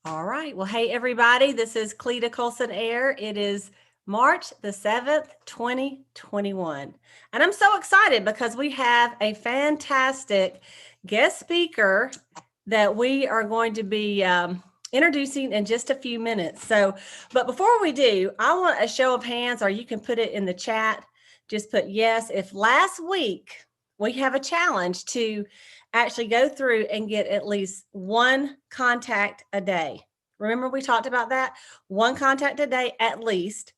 All right. Well, hey, everybody. This is Cleta Colson-Eyre. It is March the 7th, 2021. And I'm so excited because we have a fantastic guest speaker that we are going to be introducing in just a few minutes. But before we do, I want a show of hands, or you can put it in the chat. Just put yes. If last week we have a challenge to actually go through and get at least one contact a day. Remember, we talked about that? One contact a day at least,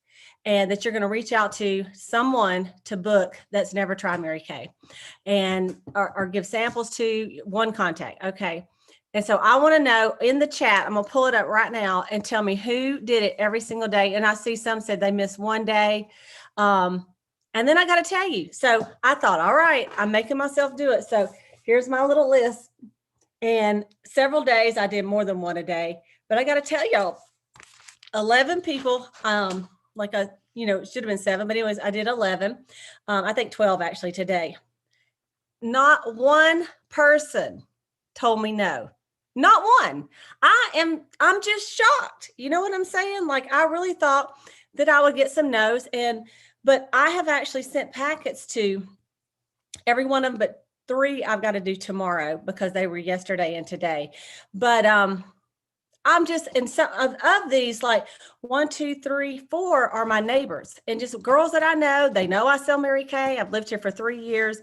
and that you're going to reach out to someone to book that's never tried Mary Kay, and or give samples to one contact. Okay. And so I want to know in the chat, I'm going to pull it up right now and tell me who did it every single day. And I see some said they missed one day. And then I got to tell you. So I thought, all right, I'm making myself do it. So here's my little list. And several days I did more than one a day. But I got to tell y'all, 11 people, it should have been 7. But anyways, I did 11. I think 12 actually today. Not one person told me no. Not one. I'm just shocked. You know what I'm saying? Like, I really thought that I would get some no's. But I have actually sent packets to every one of them, but 3 I've got to do tomorrow because they were yesterday and today. But I'm just in some of these, like 1, 2, 3, 4 are my neighbors and just girls that I know. They know I sell Mary Kay. I've lived here for 3 years,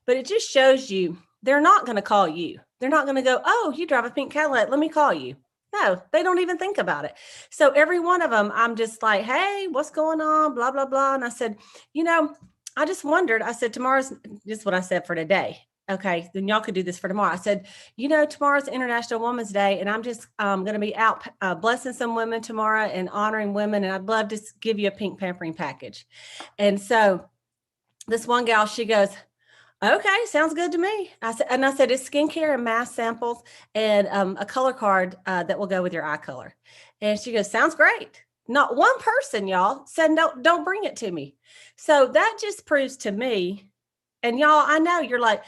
but it just shows you they're not going to call you. They're not going to go, oh, you drive a pink Cadillac, let me call you. No, they don't even think about it. So every one of them, I'm just like, hey, what's going on? Blah, blah, blah. And I said, I just wondered, I said, tomorrow's just what I said for today. Okay, then y'all could do this for tomorrow. I said, tomorrow's International Women's Day, and I'm just going to be out blessing some women tomorrow and honoring women, and I'd love to give you a pink pampering package. And so this one gal, she goes, okay, sounds good to me. I said, it's skincare and mass samples and a color card that will go with your eye color. And she goes, sounds great. Not one person, y'all, said, no, don't bring it to me. So that just proves to me, and y'all, I know you're like,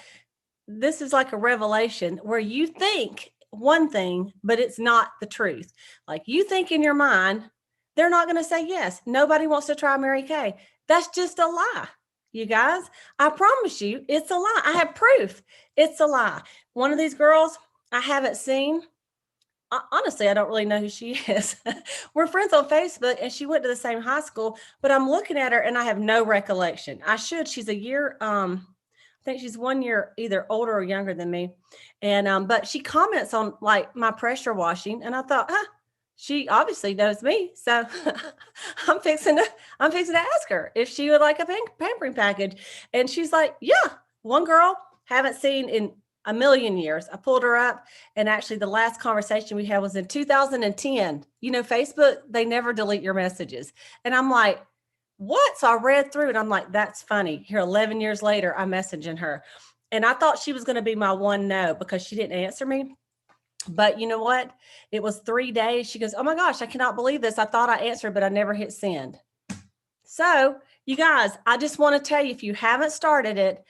this is like a revelation where you think one thing, but it's not the truth. Like, you think in your mind, they're not going to say yes. Nobody wants to try Mary Kay. That's just a lie. You guys, I promise you, it's a lie. I have proof. It's a lie. One of these girls I haven't seen. Honestly, I don't really know who she is. We're friends on Facebook and she went to the same high school, but I'm looking at her and I have no recollection. I should. She's a year, I think she's 1 year either older or younger than me. And but she comments on like my pressure washing. And I thought, she obviously knows me. So I'm fixing to ask her if she would like a pampering package. And she's like, yeah, one girl haven't seen in a million years. I pulled her up, and actually the last conversation we had was in 2010. Facebook, they never delete your messages. And I'm like, what? So I read through it. I'm like, that's funny. Here, 11 years later, I'm messaging her. And I thought she was going to be my one no because she didn't answer me. But you know what? It was 3 days. She goes, oh my gosh, I cannot believe this. I thought I answered, but I never hit send. So you guys, I just want to tell you, if you haven't started it,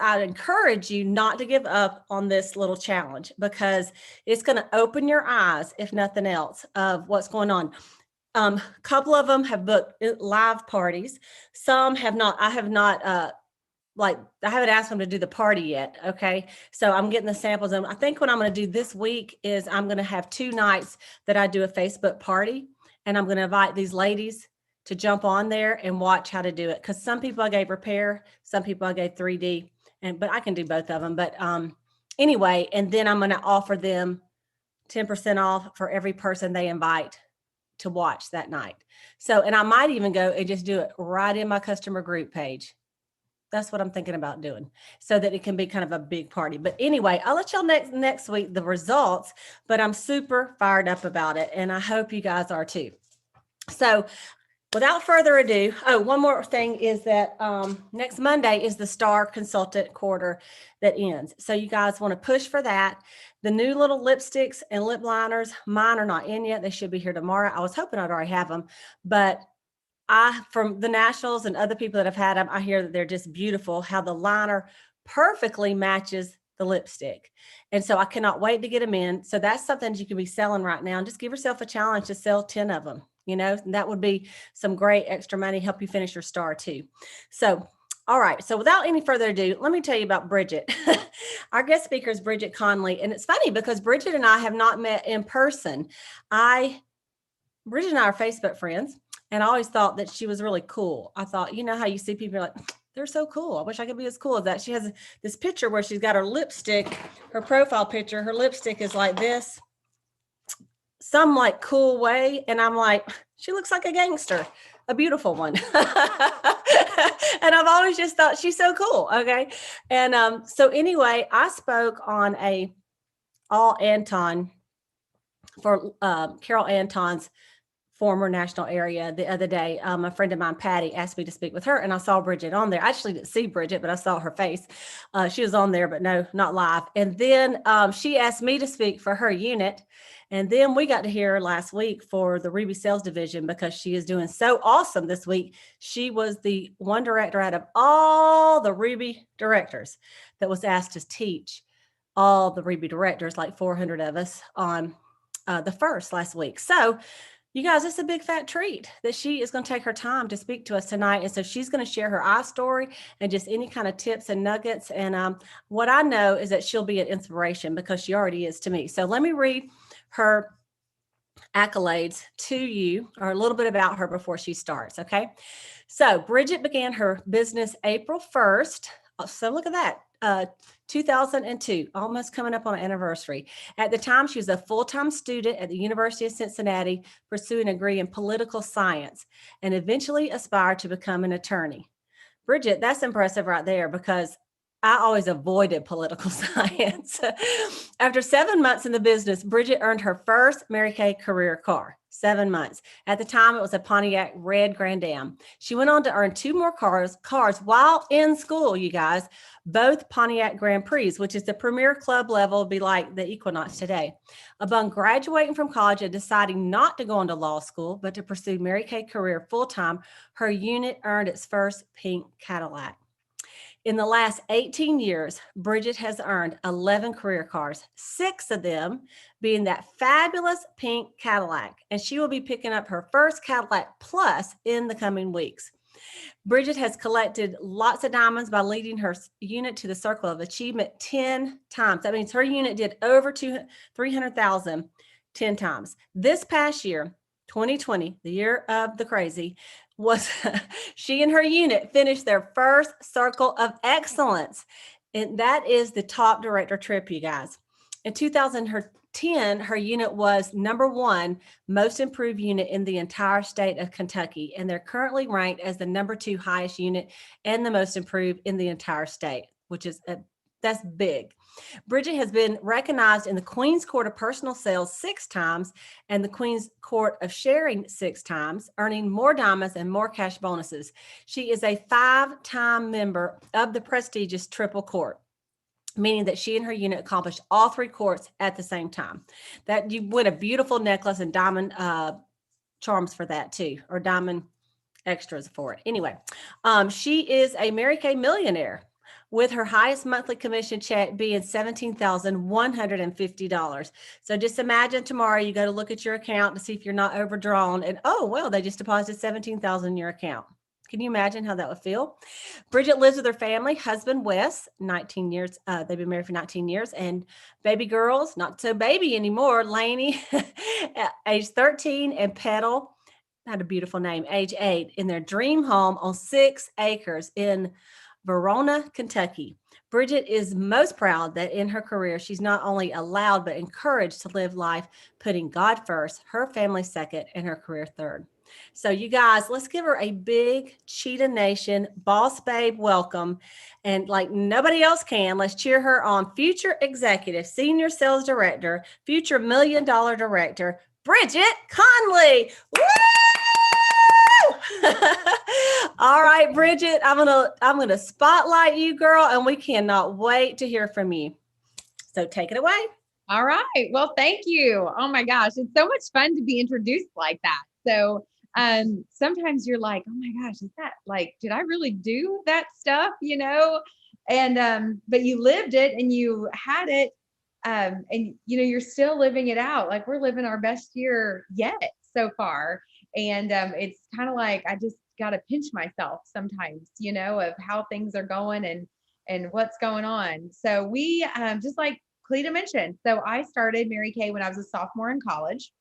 I'd encourage you not to give up on this little challenge because it's going to open your eyes, if nothing else, of what's going on. A couple of them have booked live parties. Some have not. I haven't asked them to do the party yet. Okay. So I'm getting the samples. And I think what I'm going to do this week is I'm going to have 2 nights that I do a Facebook party, and I'm going to invite these ladies to jump on there and watch how to do it. Cause some people I gave repair, some people I gave 3D, but I can do both of them. But anyway, and then I'm going to offer them 10% off for every person they invite to watch that night. So, and I might even go and just do it right in my customer group page. That's what I'm thinking about doing so that it can be kind of a big party. But anyway, I'll let y'all next week the results, but I'm super fired up about it. And I hope you guys are too. So without further ado, one more thing is that next Monday is the Star Consultant Quarter that ends. So you guys want to push for that. The new little lipsticks and lip liners, mine are not in yet. They should be here tomorrow. I was hoping I'd already have them, but from the nationals and other people that have had them, I hear that they're just beautiful, how the liner perfectly matches the lipstick. And so I cannot wait to get them in. So that's something you can be selling right now, and just give yourself a challenge to sell 10 of them. And that would be some great extra money, help you finish your star too. So, all right. So without any further ado, let me tell you about Bridget. Our guest speaker is Bridget Conley. And it's funny because Bridget and I have not met in person. Bridget and I are Facebook friends, and I always thought that she was really cool. I thought, how you see people like, they're so cool. I wish I could be as cool as that. She has this picture where she's got her lipstick, her profile picture. Her lipstick is like this, some like cool way. And I'm like, she looks like a gangster, a beautiful one. And I've always just thought she's so cool. Okay. And so anyway, I spoke on a all Anton for Carol Anton's former national area the other day. A friend of mine, Patty, asked me to speak with her, and I saw Bridget on there. I actually didn't see Bridget, but I saw her face. She was on there, but no, not live. And then she asked me to speak for her unit. And then we got to hear her last week for the Ruby Sales Division, because she is doing so awesome this week. She was the one director out of all the Ruby directors that was asked to teach all the Ruby directors, like 400 of us, on the first last week. So you guys, it's a big fat treat that she is going to take her time to speak to us tonight. And so she's going to share her eye story and just any kind of tips and nuggets. And what I know is that she'll be an inspiration, because she already is to me. So let me read her accolades to you, or a little bit about her before she starts. Okay. So Bridget began her business April 1st. So look at that. 2002, almost coming up on an anniversary. At the time, she was a full-time student at the University of Cincinnati, pursuing a degree in political science, and eventually aspired to become an attorney. Bridget, that's impressive right there, because I always avoided political science. After 7 months in the business, Bridget earned her first Mary Kay career car. 7 months. At the time, it was a Pontiac Red Grand Am. She went on to earn 2 more cars while in school, you guys, both Pontiac Grand Prix, which is the premier club level, be like the Equinox today. Upon graduating from college and deciding not to go into law school, but to pursue Mary Kay career full-time, her unit earned its first pink Cadillac. In the last 18 years, Bridget has earned 11 career cars, 6 of them being that fabulous pink Cadillac, and she will be picking up her first Cadillac Plus in the coming weeks. Bridget has collected lots of diamonds by leading her unit to the circle of achievement 10 times. That means her unit did over 300,000 10 times. This past year, 2020, the year of the crazy, was she and her unit finished their first circle of excellence. And that is the top director trip, you guys. In 2010, her unit was #1 most improved unit in the entire state of Kentucky. And they're currently ranked as the #2 highest unit and the most improved in the entire state, which is that's big. Bridget has been recognized in the Queen's Court of Personal Sales 6 times and the Queen's Court of Sharing 6 times, earning more diamonds and more cash bonuses. She is a 5-time member of the prestigious Triple Court, meaning that she and her unit accomplished all 3 courts at the same time. That you win a beautiful necklace and diamond charms for that too, or diamond extras for it. Anyway, she is a Mary Kay millionaire, with her highest monthly commission check being $17,150. So just imagine tomorrow you go to look at your account to see if you're not overdrawn, and oh, well, they just deposited $17,000 in your account. Can you imagine how that would feel? Bridget lives with her family, husband Wes, 19 years. They've been married for 19 years, and baby girls, not so baby anymore, Lainey, age 13, and Petal, had a beautiful name, age 8, in their dream home on 6 acres in Verona, Kentucky. Bridget is most proud that in her career, she's not only allowed, but encouraged to live life, putting God first, her family second, and her career third. So you guys, let's give her a big Cheetah Nation Boss Babe welcome. And like nobody else can, let's cheer her on. Future executive, senior sales director, future $1 million director, Bridget Conley. Woo! All right, Bridget, I'm gonna spotlight you, girl, and we cannot wait to hear from you. So take it away. All right. Well, thank you. Oh my gosh, it's so much fun to be introduced like that. So sometimes you're like, oh my gosh, is that like, did I really do that stuff? And, but you lived it and you had it. And you're still living it out. Like we're living our best year yet so far. And it's kind of like I just got to pinch myself sometimes, of how things are going and what's going on. So we just like Cleta mentioned. So I started Mary Kay when I was a sophomore in college.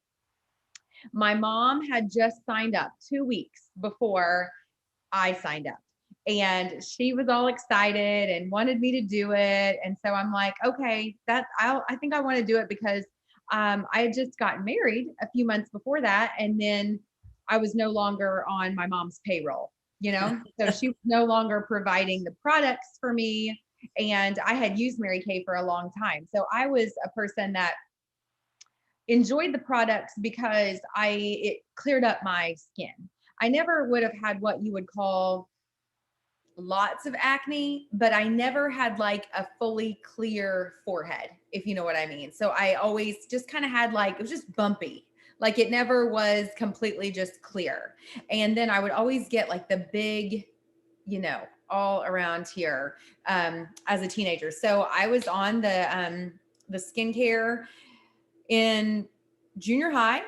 My mom had just signed up 2 weeks before I signed up. And she was all excited and wanted me to do it. And so I'm like, okay, I think I want to do it because I had just gotten married a few months before that. And then I was no longer on my mom's payroll, so she was no longer providing the products for me. And I had used Mary Kay for a long time. So I was a person that enjoyed the products because it cleared up my skin. I never would have had what you would call lots of acne, but I never had like a fully clear forehead, if you know what I mean. So I always just kind of had it was just bumpy. Like it never was completely just clear. And then I would always get like the big, all around here as a teenager. So I was on the skincare in junior high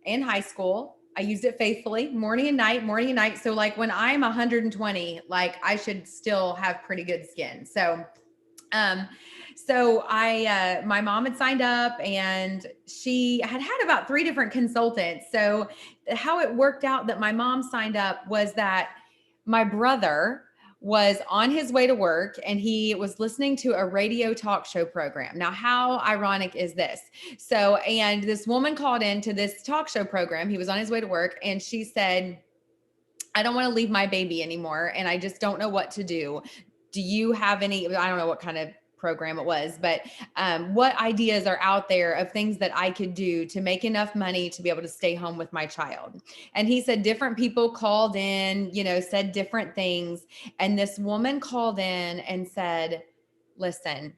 and high school. I used it faithfully morning and night. So like when I'm 120, like I should still have pretty good skin. So my mom had signed up and she had about 3 different consultants. So how it worked out that my mom signed up was that my brother was on his way to work and he was listening to a radio talk show program. Now, how ironic is this? So, and this woman called into this talk show program. He was on his way to work and she said, I don't want to leave my baby anymore. And I just don't know what to do. Do you have any, I don't know what kind of program it was, but what ideas are out there of things that I could do to make enough money to be able to stay home with my child? And he said different people called in, said different things. And this woman called in and said, listen,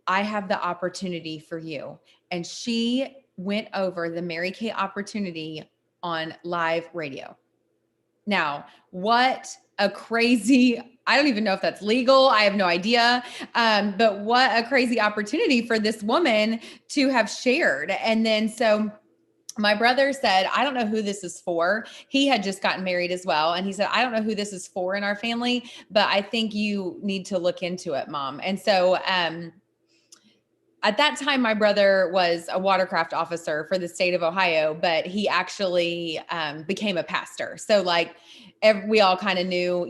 I have the opportunity for you. And she went over the Mary Kay opportunity on live radio. Now, what a crazy, I don't even know if that's legal. I have no idea. But what a crazy opportunity for this woman to have shared. And then, so my brother said, I don't know who this is for. He had just gotten married as well. And he said, I don't know who this is for in our family, but I think you need to look into it, Mom. And so, at that time, my brother was a watercraft officer for the state of Ohio, but he actually became a pastor. So like we all kind of knew,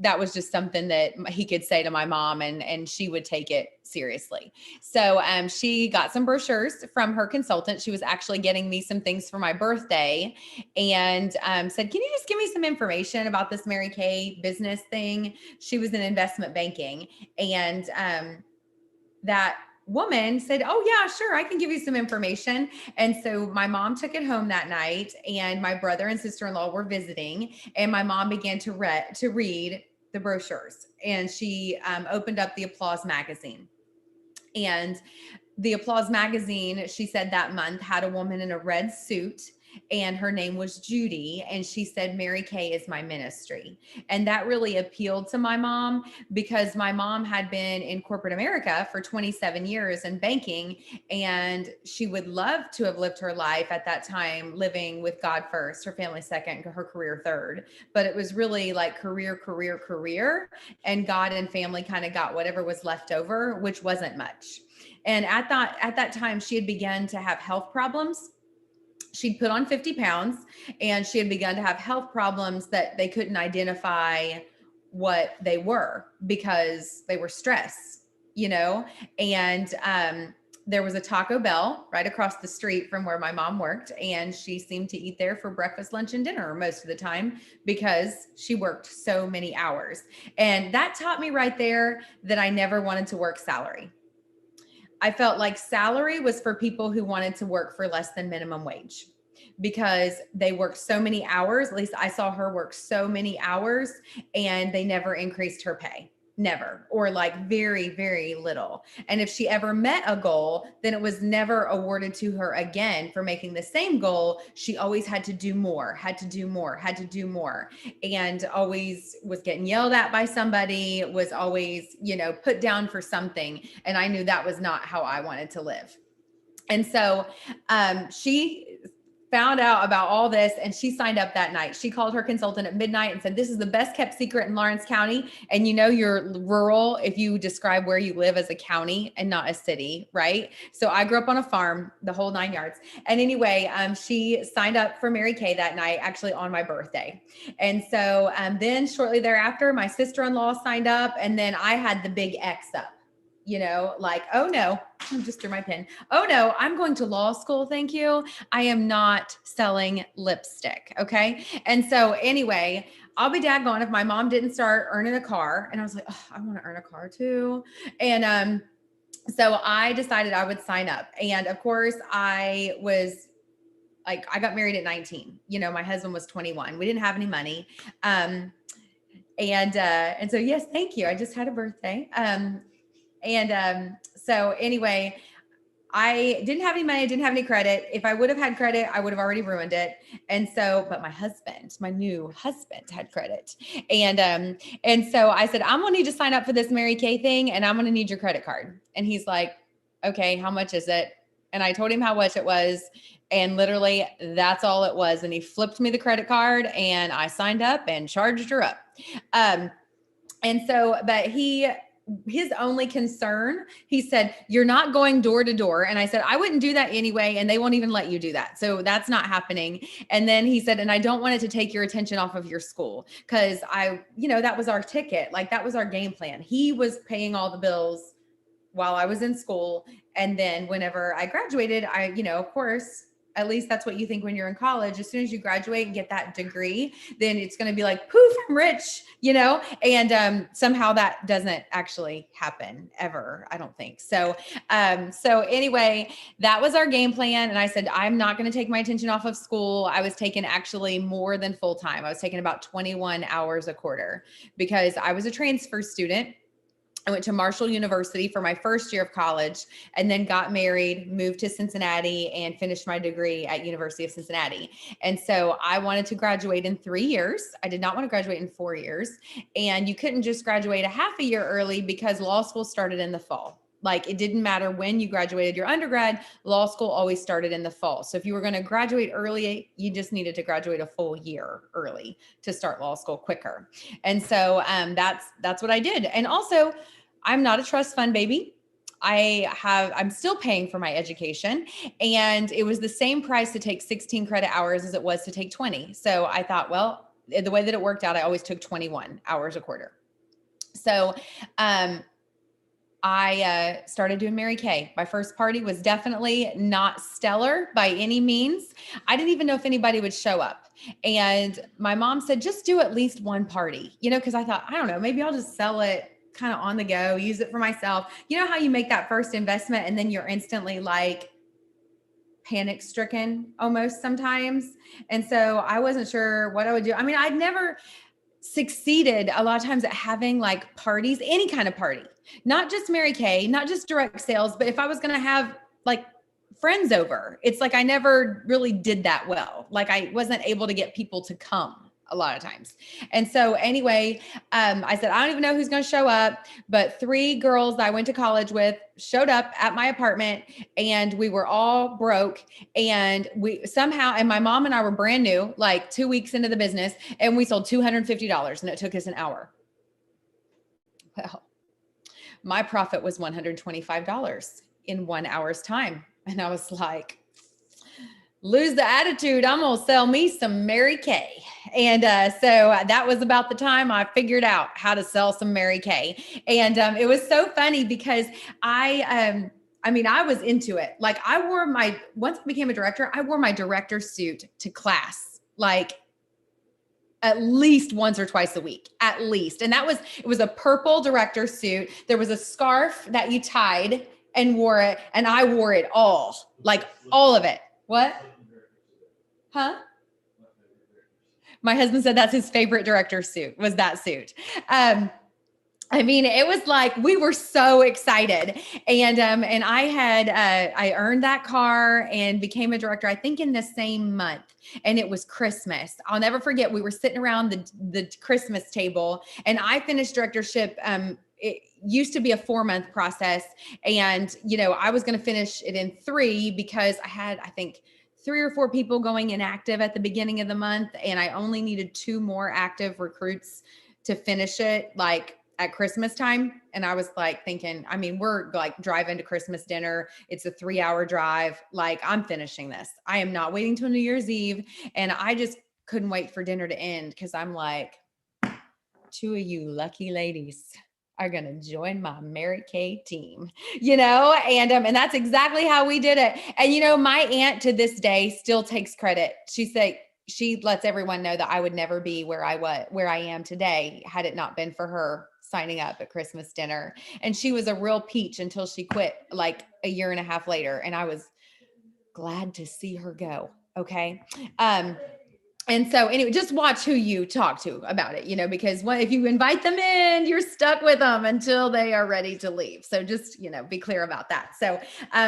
that was just something that he could say to my mom and she would take it seriously. So she got some brochures from her consultant. She was actually getting me some things for my birthday and said, can you just give me some information about this Mary Kay business thing? She was in investment banking and that woman said, oh yeah, sure. I can give you some information. And so my mom took it home that night and my brother and sister-in-law were visiting and my mom began to read the brochures and she opened up the Applause magazine. And the Applause magazine, she said that month had a woman in a red suit and her name was Judy. And she said, Mary Kay is my ministry. And that really appealed to my mom because my mom had been in corporate America for 27 years in banking. And she would love to have lived her life at that time, living with God first, her family second, her career third. But it was really like career. And God and family kind of got whatever was left over, which wasn't much. And at that time, she had begun to have health problems. She'd put on 50 pounds and she had begun to have health problems that they couldn't identify what they were because they were stress, and there was a Taco Bell right across the street from where my mom worked. And she seemed to eat there for breakfast, lunch, and dinner most of the time because she worked so many hours. And that taught me right there that I never wanted to work salary. I felt like salary was for people who wanted to work for less than minimum wage because they worked so many hours. At least I saw her work so many hours and they never increased her pay. Never, or like very, very little. And if she ever met a goal, then it was never awarded to her again for making the same goal. She always had to do more, had to do more, had to do more, and always was getting yelled at by somebody, was always, put down for something. And I knew that was not how I wanted to live. And so she found out about all this, and she signed up that night. She called her consultant at midnight and said, this is the best kept secret in Lawrence County. And you're rural if you describe where you live as a county and not a city, right? So I grew up on a farm, the whole 9 yards. And anyway, she signed up for Mary Kay that night, actually on my birthday. And so then shortly thereafter, my sister-in-law signed up, and then I had the big X up. Like, oh no, I just threw my pen. Oh no, I'm going to law school. Thank you. I am not selling lipstick. Okay. And so anyway, I'll be daggone if my mom didn't start earning a car. And I was like, oh, I want to earn a car too. And, so I decided I would sign up. And of course I was like, I got married at 19, my husband was 21. We didn't have any money. And so yes, thank you. I just had a birthday. So anyway, I didn't have any money. I didn't have any credit. If I would have had credit, I would have already ruined it. And so, but my new husband had credit. And so I said, I'm going to need to sign up for this Mary Kay thing, and I'm going to need your credit card. And he's like, okay, how much is it? And I told him how much it was. And literally that's all it was. And he flipped me the credit card, and I signed up and charged her up. And so, but his only concern, he said, you're not going door to door. And I said, I wouldn't do that anyway. And they won't even let you do that. So that's not happening. And then he said, and I don't want it to take your attention off of your school. Cause that was our ticket. Like that was our game plan. He was paying all the bills while I was in school. And then whenever I graduated, of course, at least that's what you think when you're in college. As soon as you graduate and get that degree, then it's going to be like, poof, I'm rich, and somehow that doesn't actually happen ever. I don't think so. So anyway, that was our game plan. And I said, I'm not going to take my attention off of school. I was taking actually more than full time. I was taking about 21 hours a quarter because I was a transfer student. I went to Marshall University for my first year of college, and then got married, moved to Cincinnati, and finished my degree at University of Cincinnati. And so I wanted to graduate in 3 years. I did not want to graduate in 4 years. And you couldn't just graduate a half a year early because law school started in the fall. Like it didn't matter when you graduated your undergrad, law school always started in the fall. So if you were going to graduate early, you just needed to graduate a full year early to start law school quicker. And so that's what I did. And also, I'm not a trust fund baby. I'm still paying for my education, and it was the same price to take 16 credit hours as it was to take 20. So I thought, well, the way that it worked out, I always took 21 hours a quarter. So, I started doing Mary Kay. My first party was definitely not stellar by any means. I didn't even know if anybody would show up. And my mom said, just do at least one party, because I thought, I don't know, maybe I'll just sell it kind of on the go, use it for myself. You know how you make that first investment and then you're instantly like panic stricken almost sometimes. And so I wasn't sure what I would do. I mean, I'd never succeeded a lot of times at having like parties, any kind of party, not just Mary Kay, not just direct sales, but if I was going to have like friends over, it's like I never really did that well. Like I wasn't able to get people to come a lot of times. And so anyway, I said, I don't even know who's going to show up, but 3 girls that I went to college with showed up at my apartment, and we were all broke. And we somehow, and my mom and I were brand new, like 2 weeks into the business, and we sold $250, and it took us an hour. Well, my profit was $125 in 1 hour's time. And I was like, lose the attitude. I'm going to sell me some Mary Kay. And so that was about the time I figured out how to sell some Mary Kay. And it was so funny because I was into it. Like once I became a director, I wore my director suit to class, like at least once or twice a week, at least. And it was a purple director suit. There was a scarf that you tied and wore it. And I wore it all, like all of it. What? Huh? My husband said that's his favorite director suit, was that suit. I mean, it was like, we were so excited. And I earned that car and became a director, I think in the same month. And it was Christmas. I'll never forget. We were sitting around the Christmas table and I finished directorship. It used to be a 4-month process. And, I was going to finish it in 3 because I had, I think, 3 or 4 people going inactive at the beginning of the month. And I only needed 2 more active recruits to finish it, like at Christmas time. And I was like thinking, I mean, we're like driving to Christmas dinner. It's a 3-hour drive. Like, I'm finishing this. I am not waiting till New Year's Eve. And I just couldn't wait for dinner to end because I'm like, 2 of you lucky ladies are going to join my Mary Kay team, and that's exactly how we did it. And, my aunt to this day still takes credit. She lets everyone know that I would never be where I am today had it not been for her signing up at Christmas dinner. And she was a real peach until she quit like a year and a half later. And I was glad to see her go. Okay. And so anyway, just watch who you talk to about it, because if you invite them in, you're stuck with them until they are ready to leave. So just, be clear about that. So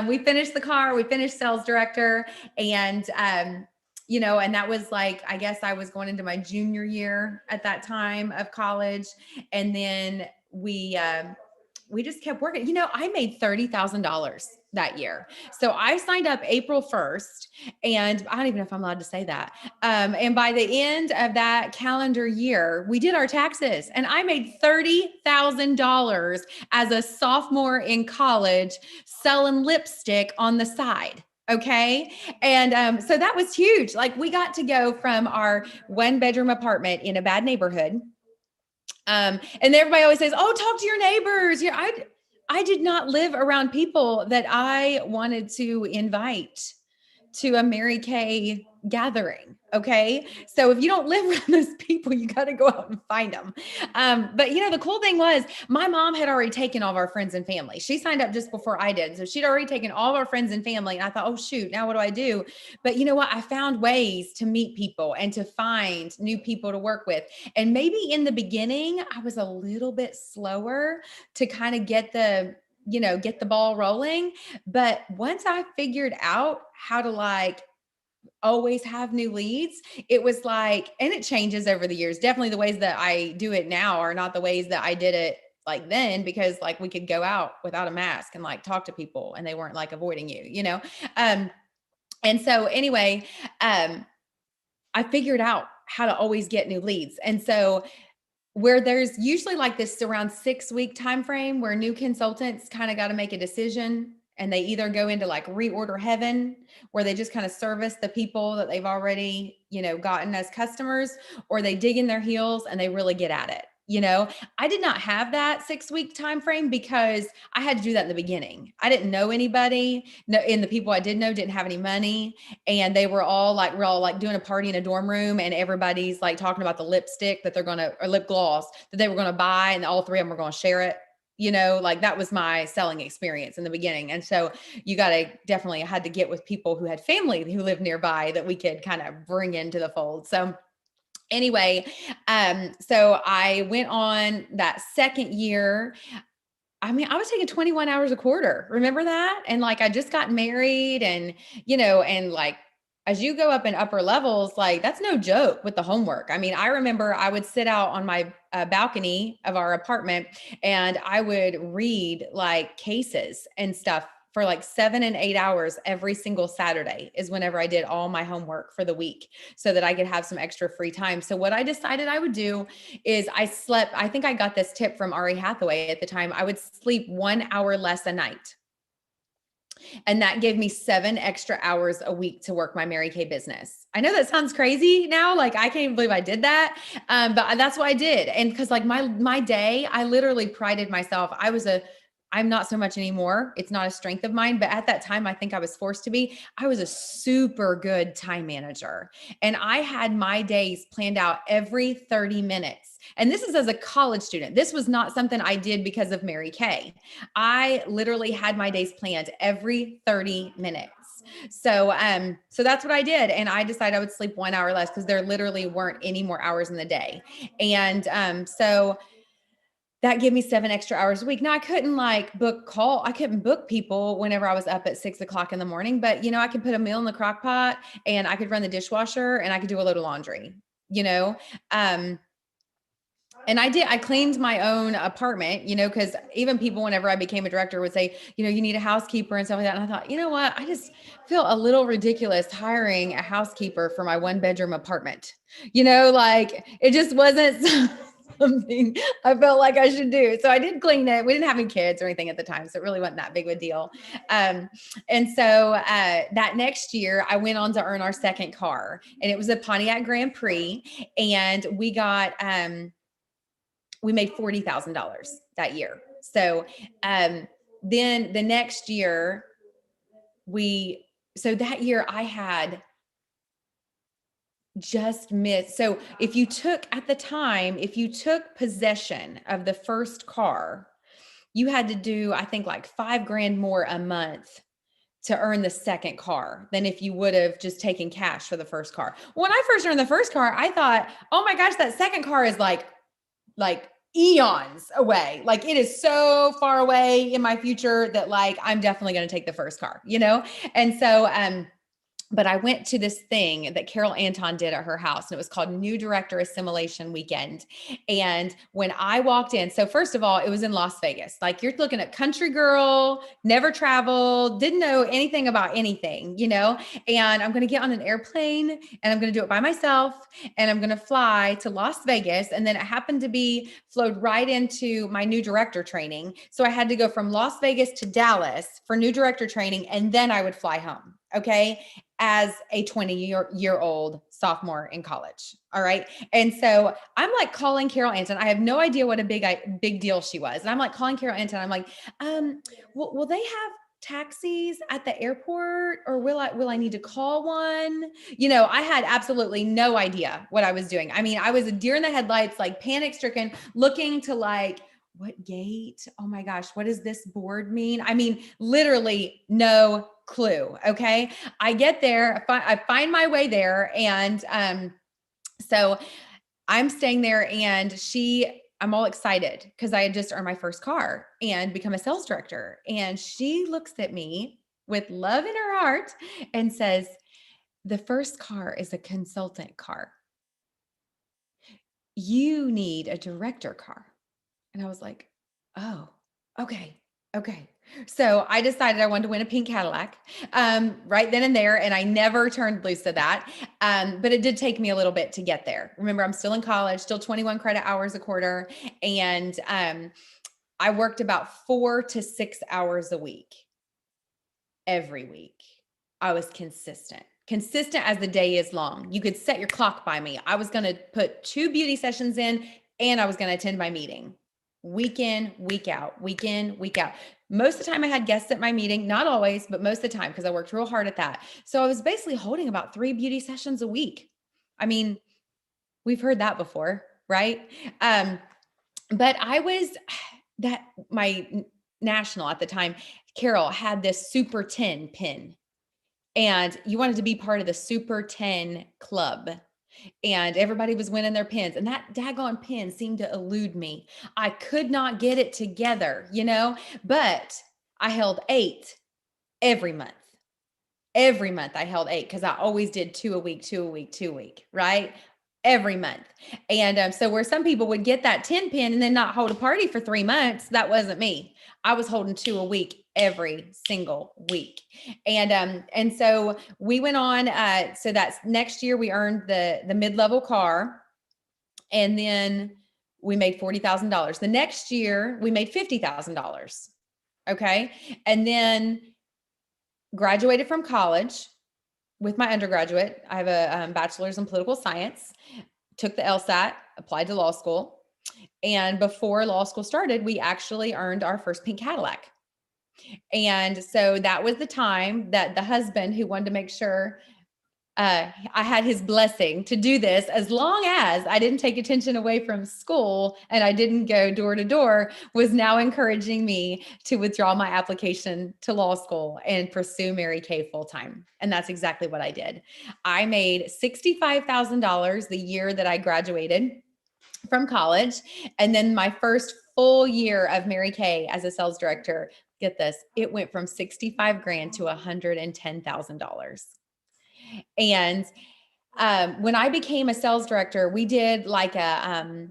we finished the car, we finished sales director, and and that was like, I guess I was going into my junior year at that time of college. And then we just kept working. I made $30,000 that year. So I signed up April 1st, and I don't even know if I'm allowed to say that. And by the end of that calendar year, we did our taxes, and I made $30,000 as a sophomore in college selling lipstick on the side. Okay. And so that was huge. Like, we got to go from our 1-bedroom apartment in a bad neighborhood. And everybody always says, "Oh, talk to your neighbors." I did not live around people that I wanted to invite to a Mary Kay gathering. Okay. So if you don't live around those people, you got to go out and find them. But the cool thing was my mom had already taken all of our friends and family. She signed up just before I did. So she'd already taken all of our friends and family. And I thought, oh shoot, now what do I do? But you know what? I found ways to meet people and to find new people to work with. And maybe in the beginning, I was a little bit slower to kind of get the ball rolling. But once I figured out how to always have new leads, it was like, and it changes over the years. Definitely the ways that I do it now are not the ways that I did it like then, because we could go out without a mask and talk to people and they weren't avoiding you, and so anyway, I figured out how to always get new leads. And so where there's usually this around 6-week time frame where new consultants kind of got to make a decision, and they either go into reorder heaven, where they just kind of service the people that they've already, gotten as customers, or they dig in their heels and they really get at it. I did not have that 6-week time frame because I had to do that in the beginning. I didn't know anybody. No, and the people I did know didn't have any money, and they were all we're all doing a party in a dorm room, and everybody's talking about the lipstick that they're gonna, or lip gloss that they were gonna buy, and all 3 of them were gonna share it. That was my selling experience in the beginning. And so I had to get with people who had family who lived nearby that we could kind of bring into the fold. So anyway, so I went on that second year. I mean, I was taking 21 hours a quarter. Remember that? And I just got married, and, as you go up in upper levels, that's no joke with the homework. I mean, I remember I would sit out on my balcony of our apartment, and I would read cases and stuff for 7 and 8 hours every single Saturday is whenever I did all my homework for the week, so that I could have some extra free time. So what I decided I would do is I think I got this tip from Ari Hathaway at the time. I would sleep 1 hour less a night. And that gave me 7 extra hours a week to work my Mary Kay business. I know that sounds crazy now. I can't even believe I did that. But that's what I did. And because my day, I literally prided myself. I'm not so much anymore. It's not a strength of mine. But at that time, I think I was forced to be. I was a super good time manager. And I had my days planned out every 30 minutes. And this is as a college student. This was not something I did because of Mary Kay. I literally had my days planned every 30 minutes. So that's what I did. And I decided I would sleep 1 hour less because there literally weren't any more hours in the day. And so that gave me 7 extra hours a week. Now I couldn't like I couldn't book people whenever I was up at 6 o'clock in the morning, but I could put a meal in the crock pot and I could run the dishwasher and I could do a load of laundry, um, and I cleaned my own apartment, cause even people, whenever I became a director, would say, you need a housekeeper and stuff like that. And I thought, you know what? I just feel a little ridiculous hiring a housekeeper for my 1-bedroom apartment. Like it just wasn't something I felt like I should do. So I did clean it. We didn't have any kids or anything at the time, so it really wasn't that big of a deal. And so that next year, I went on to earn our second car, and it was a Pontiac Grand Prix, and we made $40,000 that year. So then the next year, so that year I had just missed. So if you took possession of the first car, you had to do, I think, like $5,000 more a month to earn the second car than if you would have just taken cash for the first car. When I first earned the first car, I thought, oh my gosh, that second car is like eons away. Like it is so far away in my future that like, I'm definitely going to take the first car, And so, but I went to this thing that Carol Anton did at her house, and it was called New Director Assimilation Weekend. And when I walked in, so first of all, it was in Las Vegas. Like you're looking at country girl, never traveled, didn't know anything about anything, and I'm going to get on an airplane and I'm going to do it by myself. And I'm going to fly to Las Vegas. And then it happened to be flowed right into my new director training. So I had to go from Las Vegas to Dallas for new director training. And then I would fly home. Okay. As a 20-year-old sophomore in college. All right. And so I'm like calling Carol Anton. I have no idea what a big deal she was. And I'm like calling Carol Anton. I'm like, will they have taxis at the airport, or will I need to call one? I had absolutely no idea what I was doing. I mean, I was a deer in the headlights, like panic stricken, looking to like, what gate? Oh my gosh, what does this board mean? I mean, literally no clue. Okay. I get there, I find my way there. And so I'm staying there, and I'm all excited because I had just earned my first car and become a sales director. And she looks at me with love in her heart and says, the first car is a consultant car. You need a director car. And I was like, oh, okay. So I decided I wanted to win a pink Cadillac right then and there. And I never turned loose of that. But it did take me a little bit to get there. Remember, I'm still in college, still 21 credit hours a quarter. And I worked about 4 to 6 hours a week. Every week. I was consistent as the day is long. You could set your clock by me. I was going to put 2 beauty sessions in, and I was going to attend my meeting. Week in, week out, week in, week out. Most of the time I had guests at my meeting, not always, but most of the time, because I worked real hard at that. So I was basically holding about 3 beauty sessions a week. I mean, we've heard that before, right? But my national at the time, Carol had this Super 10 pin, and you wanted to be part of the Super 10 club. And everybody was winning their pins, and that daggone pin seemed to elude me. I could not get it together, but I held 8 every month. Every month I held 8 because I always did 2 a week, right? Every month. And so where some people would get that 10 pin and then not hold a party for 3 months, that wasn't me. I was holding 2 a week every single week. And so we went on, so that's next year we earned the mid-level car, and then we made $40,000. The next year we made $50,000. Okay. And then graduated from college with my undergraduate. I have a bachelor's in political science, took the LSAT, applied to law school. And before law school started, we actually earned our first pink Cadillac. And so that was the time that the husband, who wanted to make sure I had his blessing to do this, as long as I didn't take attention away from school and I didn't go door to door, was now encouraging me to withdraw my application to law school and pursue Mary Kay full time. And that's exactly what I did. I made $65,000 the year that I graduated from college. And then my first full year of Mary Kay as a sales director, get this, it went from 65 grand to $110,000. And when I became a sales director, we did like a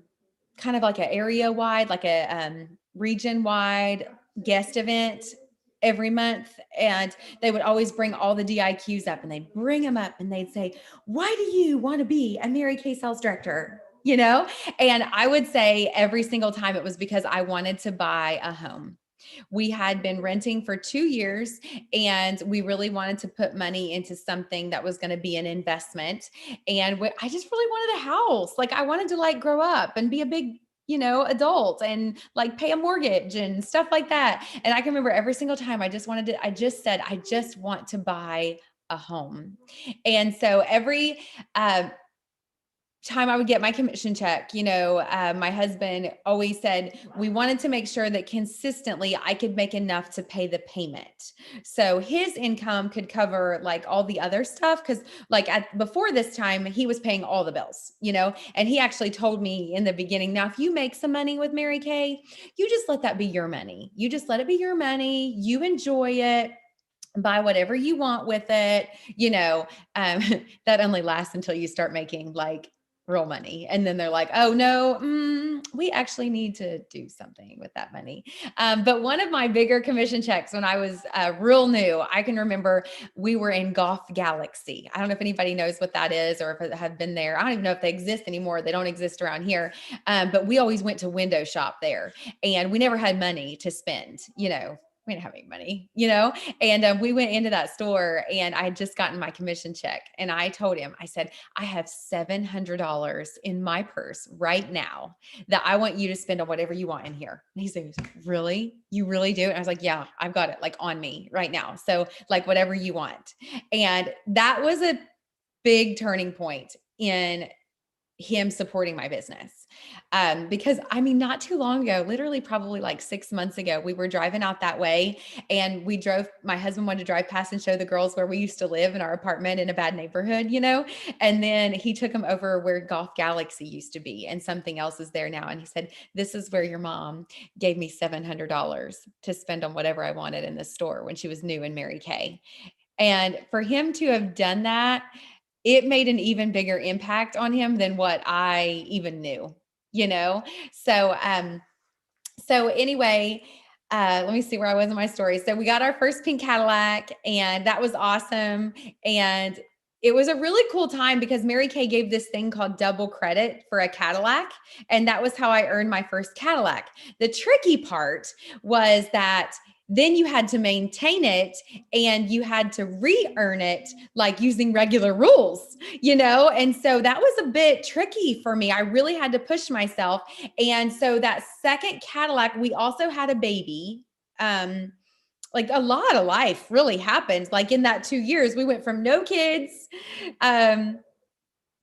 kind of like an area wide, like a region wide guest event every month. And they would always bring all the DIQs up, and they'd bring them up and they'd say, why do you want to be a Mary Kay sales director? You know? And I would say every single time it was because I wanted to buy a home. We had been renting for 2 years, and we really wanted to put money into something that was going to be an investment. And I just really wanted a house. Like, I wanted to like grow up and be a big, adult, and like pay a mortgage and stuff like that. And I can remember every single time I just said, I just want to buy a home. And so every, time I would get my commission check, my husband always said we wanted to make sure that consistently I could make enough to pay the payment. So his income could cover like all the other stuff. Cause like before this time, he was paying all the bills, and he actually told me in the beginning, now, if you make some money with Mary Kay, you just let that be your money. You just let it be your money. You enjoy it. Buy whatever you want with it. That only lasts until you start making like real money. And then they're like, oh no, we actually need to do something with that money. But one of my bigger commission checks when I was real new, I can remember we were in Golf Galaxy. I don't know if anybody knows what that is or if it have been there. I don't even know if they exist anymore. They don't exist around here. But we always went to window shop there, and we never had money to spend, we didn't have any money, and we went into that store, and I had just gotten my commission check, and I told him, I said, I have $700 in my purse right now that I want you to spend on whatever you want in here. And he said, really? You really do? And I was like, yeah, I've got it like on me right now. So like whatever you want. And that was a big turning point in him supporting my business. Because not too long ago, literally probably like 6 months ago, we were driving out that way, and my husband wanted to drive past and show the girls where we used to live in our apartment in a bad neighborhood, and then he took them over where Golf Galaxy used to be, and something else is there now. And he said, this is where your mom gave me $700 to spend on whatever I wanted in the store when she was new in Mary Kay. And for him to have done that, it made an even bigger impact on him than what I even knew, So, anyway, let me see where I was in my story. So we got our first pink Cadillac, and that was awesome. And it was a really cool time because Mary Kay gave this thing called double credit for a Cadillac. And that was how I earned my first Cadillac. The tricky part was that then you had to maintain it, and you had to re-earn it like using regular rules, And so that was a bit tricky for me. I really had to push myself. And so that second Cadillac, we also had a baby. Like a lot of life really happened. Like in that 2 years, we went from no kids, to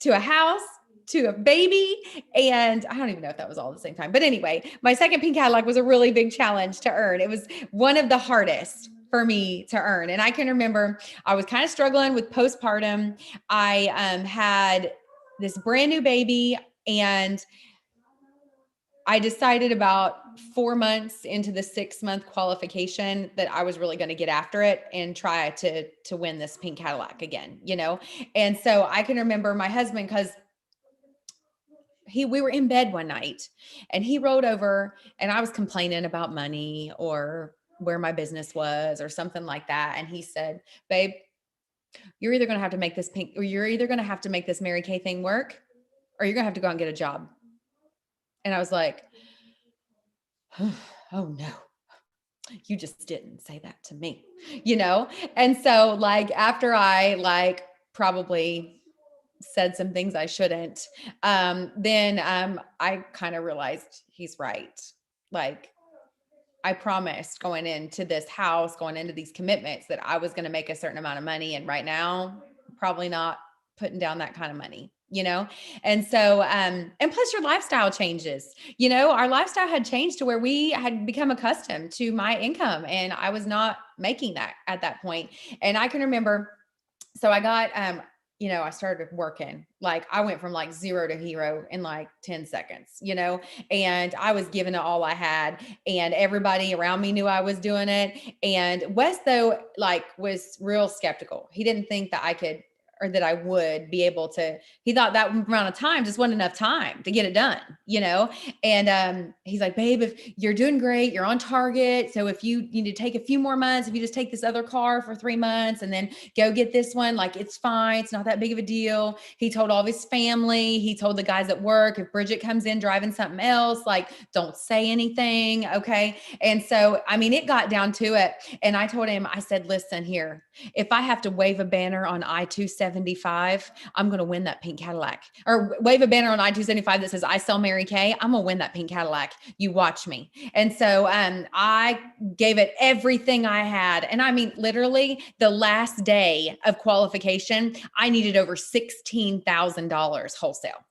a house, to a baby. And I don't even know if that was all at the same time. But anyway, my second pink Cadillac was a really big challenge to earn. It was one of the hardest for me to earn. And I can remember I was kind of struggling with postpartum. I had this brand new baby, and I decided about 4 months into the 6-month qualification that I was really going to get after it and try to win this pink Cadillac again, And so I can remember my husband, because we were in bed one night, and he rolled over, and I was complaining about money or where my business was or something like that. And he said, babe, you're either going to have to make this pink, or you're either going to have to make this Mary Kay thing work, or you're going to have to go out and get a job. And I was like, oh no, you just didn't say that to me, And so like, after I probably said some things I shouldn't, then I kind of realized he's right. Like, I promised going into this house, going into these commitments, that I was going to make a certain amount of money. And right now, probably not putting down that kind of money, And so, and plus your lifestyle changes, our lifestyle had changed to where we had become accustomed to my income, and I was not making that at that point. And I can remember, so I got, I started working. Like I went from like 0 to hero in like 10 seconds, and I was giving it all I had, and everybody around me knew I was doing it. And Wes, though, like was real skeptical. He didn't think that I could, or that I would be able to. He thought that amount of time just wasn't enough time to get it done, And he's like, babe, if you're doing great, you're on target. So if you need to take a few more months, if you just take this other car for 3 months and then go get this one, like it's fine. It's not that big of a deal. He told all of his family. He told the guys at work, if Bridget comes in driving something else, like don't say anything. Okay. And so, I mean, it got down to it. And I told him, I said, listen here, if I have to wave a banner on I-275, I'm going to win that pink Cadillac, or wave a banner on I-275 that says I sell Mary Kay. I'm going to win that pink Cadillac. You watch me. And so I gave it everything I had. And I mean, literally the last day of qualification, I needed over $16,000 wholesale.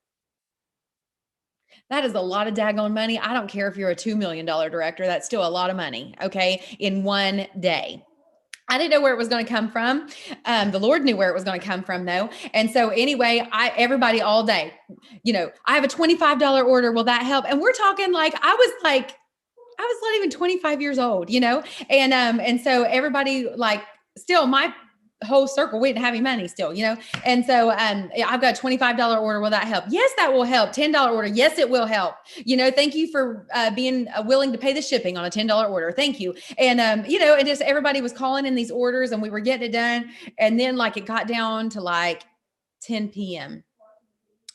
That is a lot of daggone money. I don't care if you're a $2 million director, that's still a lot of money. Okay. In one day. I didn't know where it was going to come from. The Lord knew where it was going to come from though. And so anyway, everybody all day, I have a $25 order. Will that help? And we're talking like, I was not even 25 years old, and so everybody like still my whole circle, we didn't have any money still, And so I've got a $25 order. Will that help? Yes, that will help. $10 order. Yes, it will help. Thank you for being willing to pay the shipping on a $10 order. Thank you. And, and just everybody was calling in these orders and we were getting it done. And then like it got down to like 10 p.m.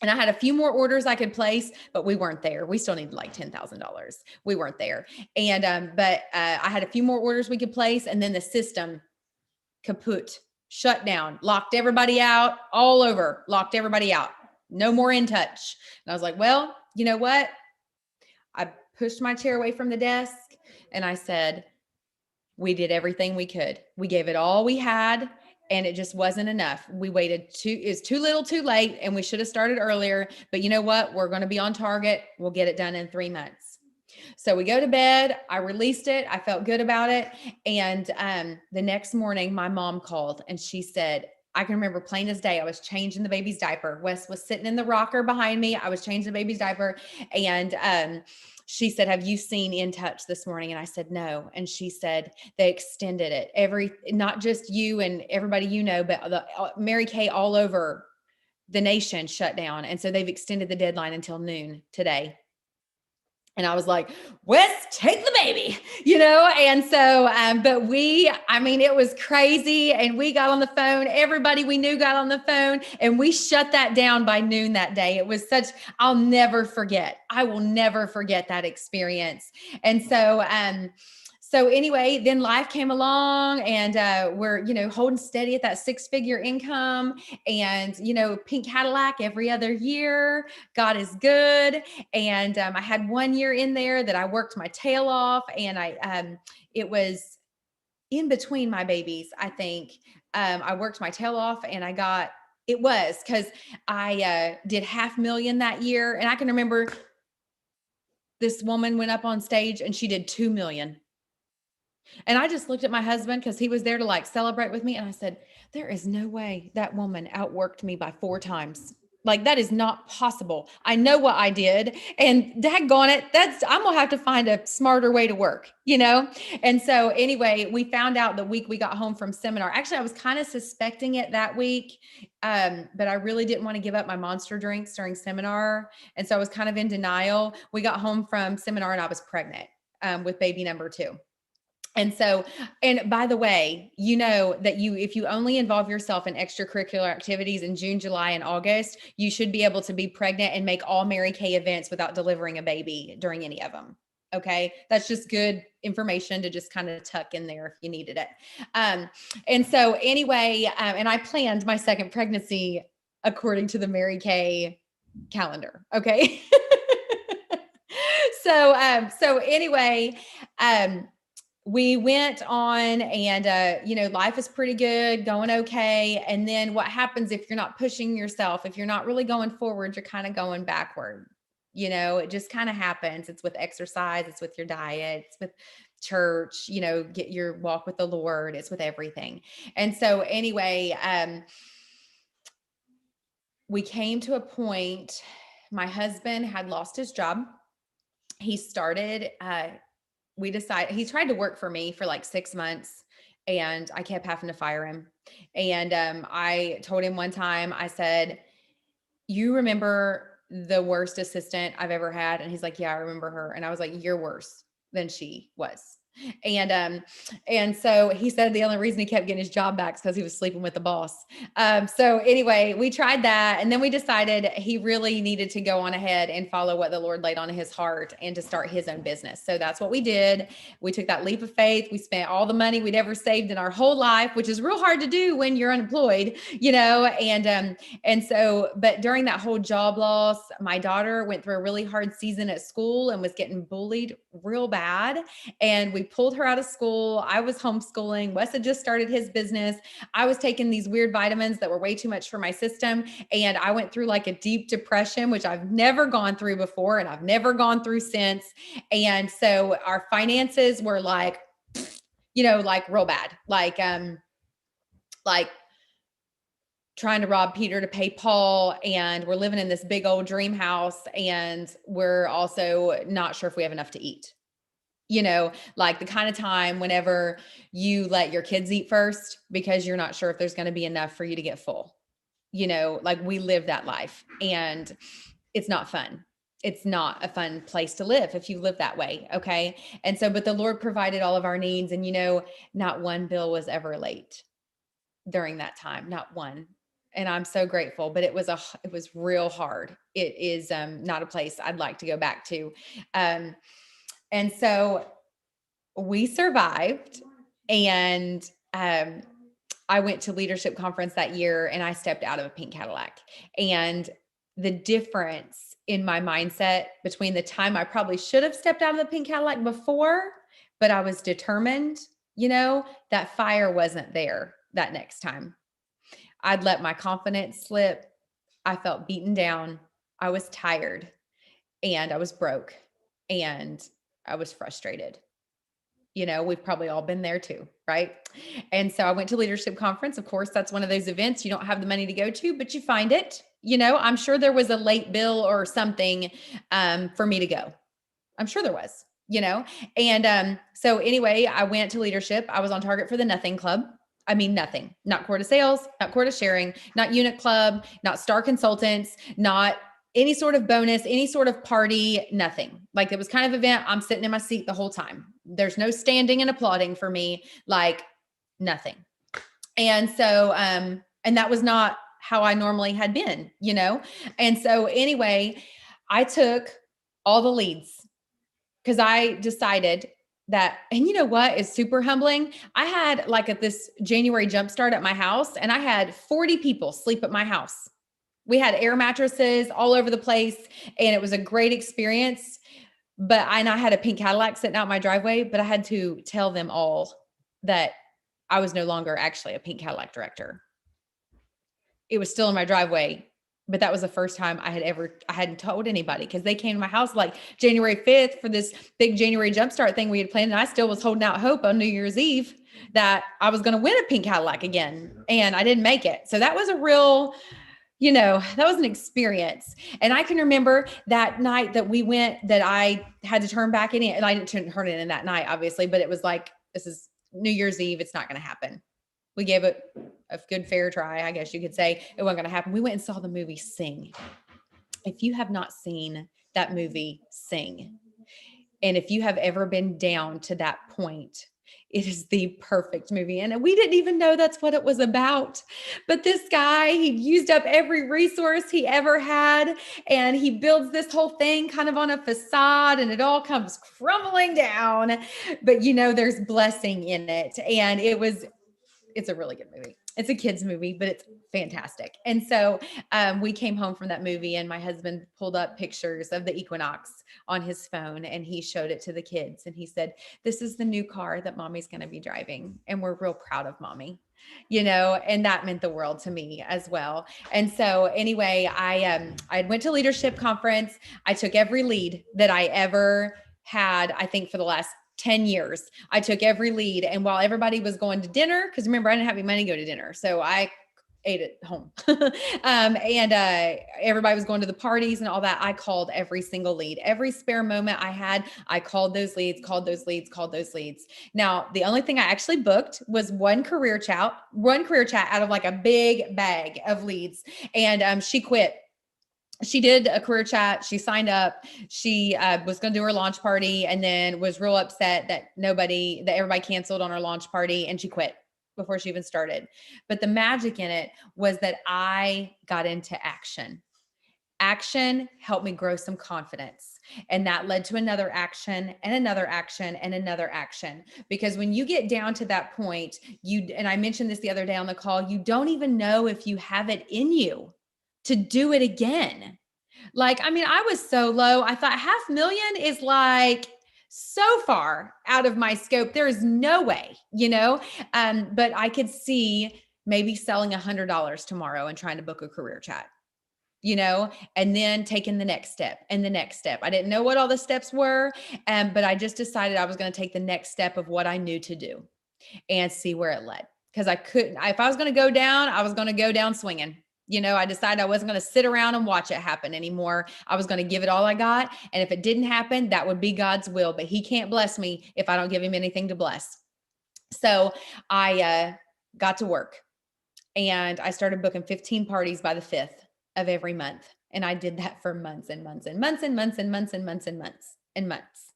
And I had a few more orders I could place, but we weren't there. We still needed like $10,000. We weren't there. And, but I had a few more orders we could place. And then the system kaput, shut down, locked everybody out all over, locked everybody out. No more in touch. And I was like, well, you know what? I pushed my chair away from the desk and I said, we did everything we could. We gave it all we had. And it just wasn't enough. We waited it's too little, too late. And we should have started earlier, but you know what? We're going to be on target. We'll get it done in 3 months. So we go to bed. I released it. I felt good about it. And the next morning, my mom called and she said, I can remember plain as day, I was changing the baby's diaper. Wes was sitting in the rocker behind me. I was changing the baby's diaper. And she said, have you seen In Touch this morning? And I said, no. And she said, they extended it. Not just you and everybody, but the Mary Kay all over the nation shut down. And so they've extended the deadline until noon today. And I was like, Wes, take the baby, And so, but it was crazy. And we got on the phone. Everybody we knew got on the phone and we shut that down by noon that day. It was I'll never forget. I will never forget that experience. And so anyway, then life came along and we're, holding steady at that 6-figure income and, pink Cadillac every other year. God is good. And I had 1 year in there that I worked my tail off and it was in between my babies. I think I worked my tail off and it was because I did $500,000 that year. And I can remember this woman went up on stage and she did $2 million. And I just looked at my husband because he was there to like celebrate with me. And I said, there is no way that woman outworked me by 4 times. Like that is not possible. I know what I did and daggone it. I'm going to have to find a smarter way to work, And so anyway, we found out the week we got home from seminar. Actually, I was kind of suspecting it that week. But I really didn't want to give up my monster drinks during seminar. And so I was kind of in denial. We got home from seminar and I was pregnant with baby number 2. And so, and by the way, that if you only involve yourself in extracurricular activities in June, July, and August, you should be able to be pregnant and make all Mary Kay events without delivering a baby during any of them. Okay. That's just good information to just kind of tuck in there if you needed it. And so anyway, and I planned my second pregnancy according to the Mary Kay calendar. Okay. So anyway, we went on and, life is pretty good, going okay. And then what happens if you're not pushing yourself, if you're not really going forward, you're kind of going backward. It just kind of happens. It's with exercise. It's with your diet. It's with church, get your walk with the Lord. It's with everything. And so anyway, we came to a point, my husband had lost his job. He started, he tried to work for me for like 6 months and I kept having to fire him. And I told him one time, I said, you remember the worst assistant I've ever had? And he's like, yeah, I remember her. And I was like, you're worse than she was. And so he said the only reason he kept getting his job back is because he was sleeping with the boss. So anyway, we tried that. And then we decided he really needed to go on ahead and follow what the Lord laid on his heart and to start his own business. So that's what we did. We took that leap of faith. We spent all the money we'd ever saved in our whole life, which is real hard to do when you're unemployed, and so, but during that whole job loss, my daughter went through a really hard season at school and was getting bullied real bad. And we pulled her out of school. I was homeschooling. Wes had just started his business. I was taking these weird vitamins that were way too much for my system. And I went through like a deep depression, which I've never gone through before. And I've never gone through since. And so our finances were like, like real bad, like trying to rob Peter to pay Paul. And we're living in this big old dream house. And we're also not sure if we have enough to eat. Like the kind of time whenever you let your kids eat first because you're not sure if there's going to be enough for you to get full. Like we live that life and it's not fun. It's not a fun place to live if you live that way. Okay. And so, but the Lord provided all of our needs and, not one bill was ever late during that time, not one. And I'm so grateful, but it was real hard. It is not a place I'd like to go back to. And so we survived and I went to leadership conference that year and I stepped out of a pink Cadillac. And the difference in my mindset between the time I probably should have stepped out of the pink Cadillac before, but I was determined, that fire wasn't there that next time. I'd let my confidence slip. I felt beaten down. I was tired and I was broke and I was frustrated. We've probably all been there too, right? And so I went to leadership conference. Of course, that's one of those events you don't have the money to go to, but you find it. I'm sure there was a late bill or something for me to go. I'm sure there was, And so anyway, I went to leadership. I was on target for the Nothing Club. I mean, nothing, not Core to Sales, not Core to Sharing, not Unit Club, not Star Consultants, not any sort of bonus, any sort of party, nothing. Like it was kind of event. I'm sitting in my seat the whole time. There's no standing and applauding for me, like nothing. And so, and that was not how I normally had been, And so anyway, I took all the leads because I decided that, and you know what is super humbling? I had like this January jumpstart at my house and I had 40 people sleep at my house. We had air mattresses all over the place and it was a great experience. But I had a pink Cadillac sitting out my driveway, but I had to tell them all that I was no longer actually a pink Cadillac director. It was still in my driveway, but that was the first time I hadn't told anybody because they came to my house like January 5th for this big January jumpstart thing we had planned. And I still was holding out hope on New Year's Eve that I was going to win a pink Cadillac again. And I didn't make it. So that was a real, that was an experience. And I can remember that night that we went that I had to turn back in and I didn't turn it in that night, obviously, but it was like, this is New Year's Eve. It's not going to happen. We gave it a good fair try. I guess you could say it wasn't going to happen. We went and saw the movie Sing. If you have not seen that movie Sing, and if you have ever been down to that point, it is the perfect movie. And we didn't even know that's what it was about. But this guy, he used up every resource he ever had. And he builds this whole thing kind of on a facade and it all comes crumbling down. But there's blessing in it. And it's a really good movie. It's a kid's movie, but it's fantastic. And so we came home from that movie and my husband pulled up pictures of the Equinox on his phone and he showed it to the kids. And he said, this is the new car that mommy's going to be driving. And we're real proud of mommy, and that meant the world to me as well. And so anyway, I went to leadership conference. I took every lead that I ever had, I think for the last 10 years. I took every lead. And while everybody was going to dinner, because remember, I didn't have any money to go to dinner. So I ate at home. Everybody was going to the parties and all that. I called every single lead. Every spare moment I had, I called those leads, called those leads, called those leads. Now, the only thing I actually booked was one career chat out of like a big bag of leads. And she quit. She did a career chat. She signed up. She was going to do her launch party and then was real upset that everybody canceled on her launch party, and she quit before she even started. But the magic in it was that I got into action. Action helped me grow some confidence. And that led to another action and another action and another action. Because when you get down to that point, and I mentioned this the other day on the call, you don't even know if you have it in you to do it again. Like, I mean, I was so low. I thought $500,000 is like so far out of my scope. There is no way, but I could see maybe selling $100 tomorrow and trying to book a career chat, and then taking the next step and the next step. I didn't know what all the steps were. But I just decided I was going to take the next step of what I knew to do and see where it led. Because if I was going to go down, I was going to go down swinging. I decided I wasn't going to sit around and watch it happen anymore. I was going to give it all I got. And if it didn't happen, that would be God's will. But he can't bless me if I don't give him anything to bless. So I got to work, and I started booking 15 parties by the 5th of every month. And I did that for months and months and months and months and months and months and months and months.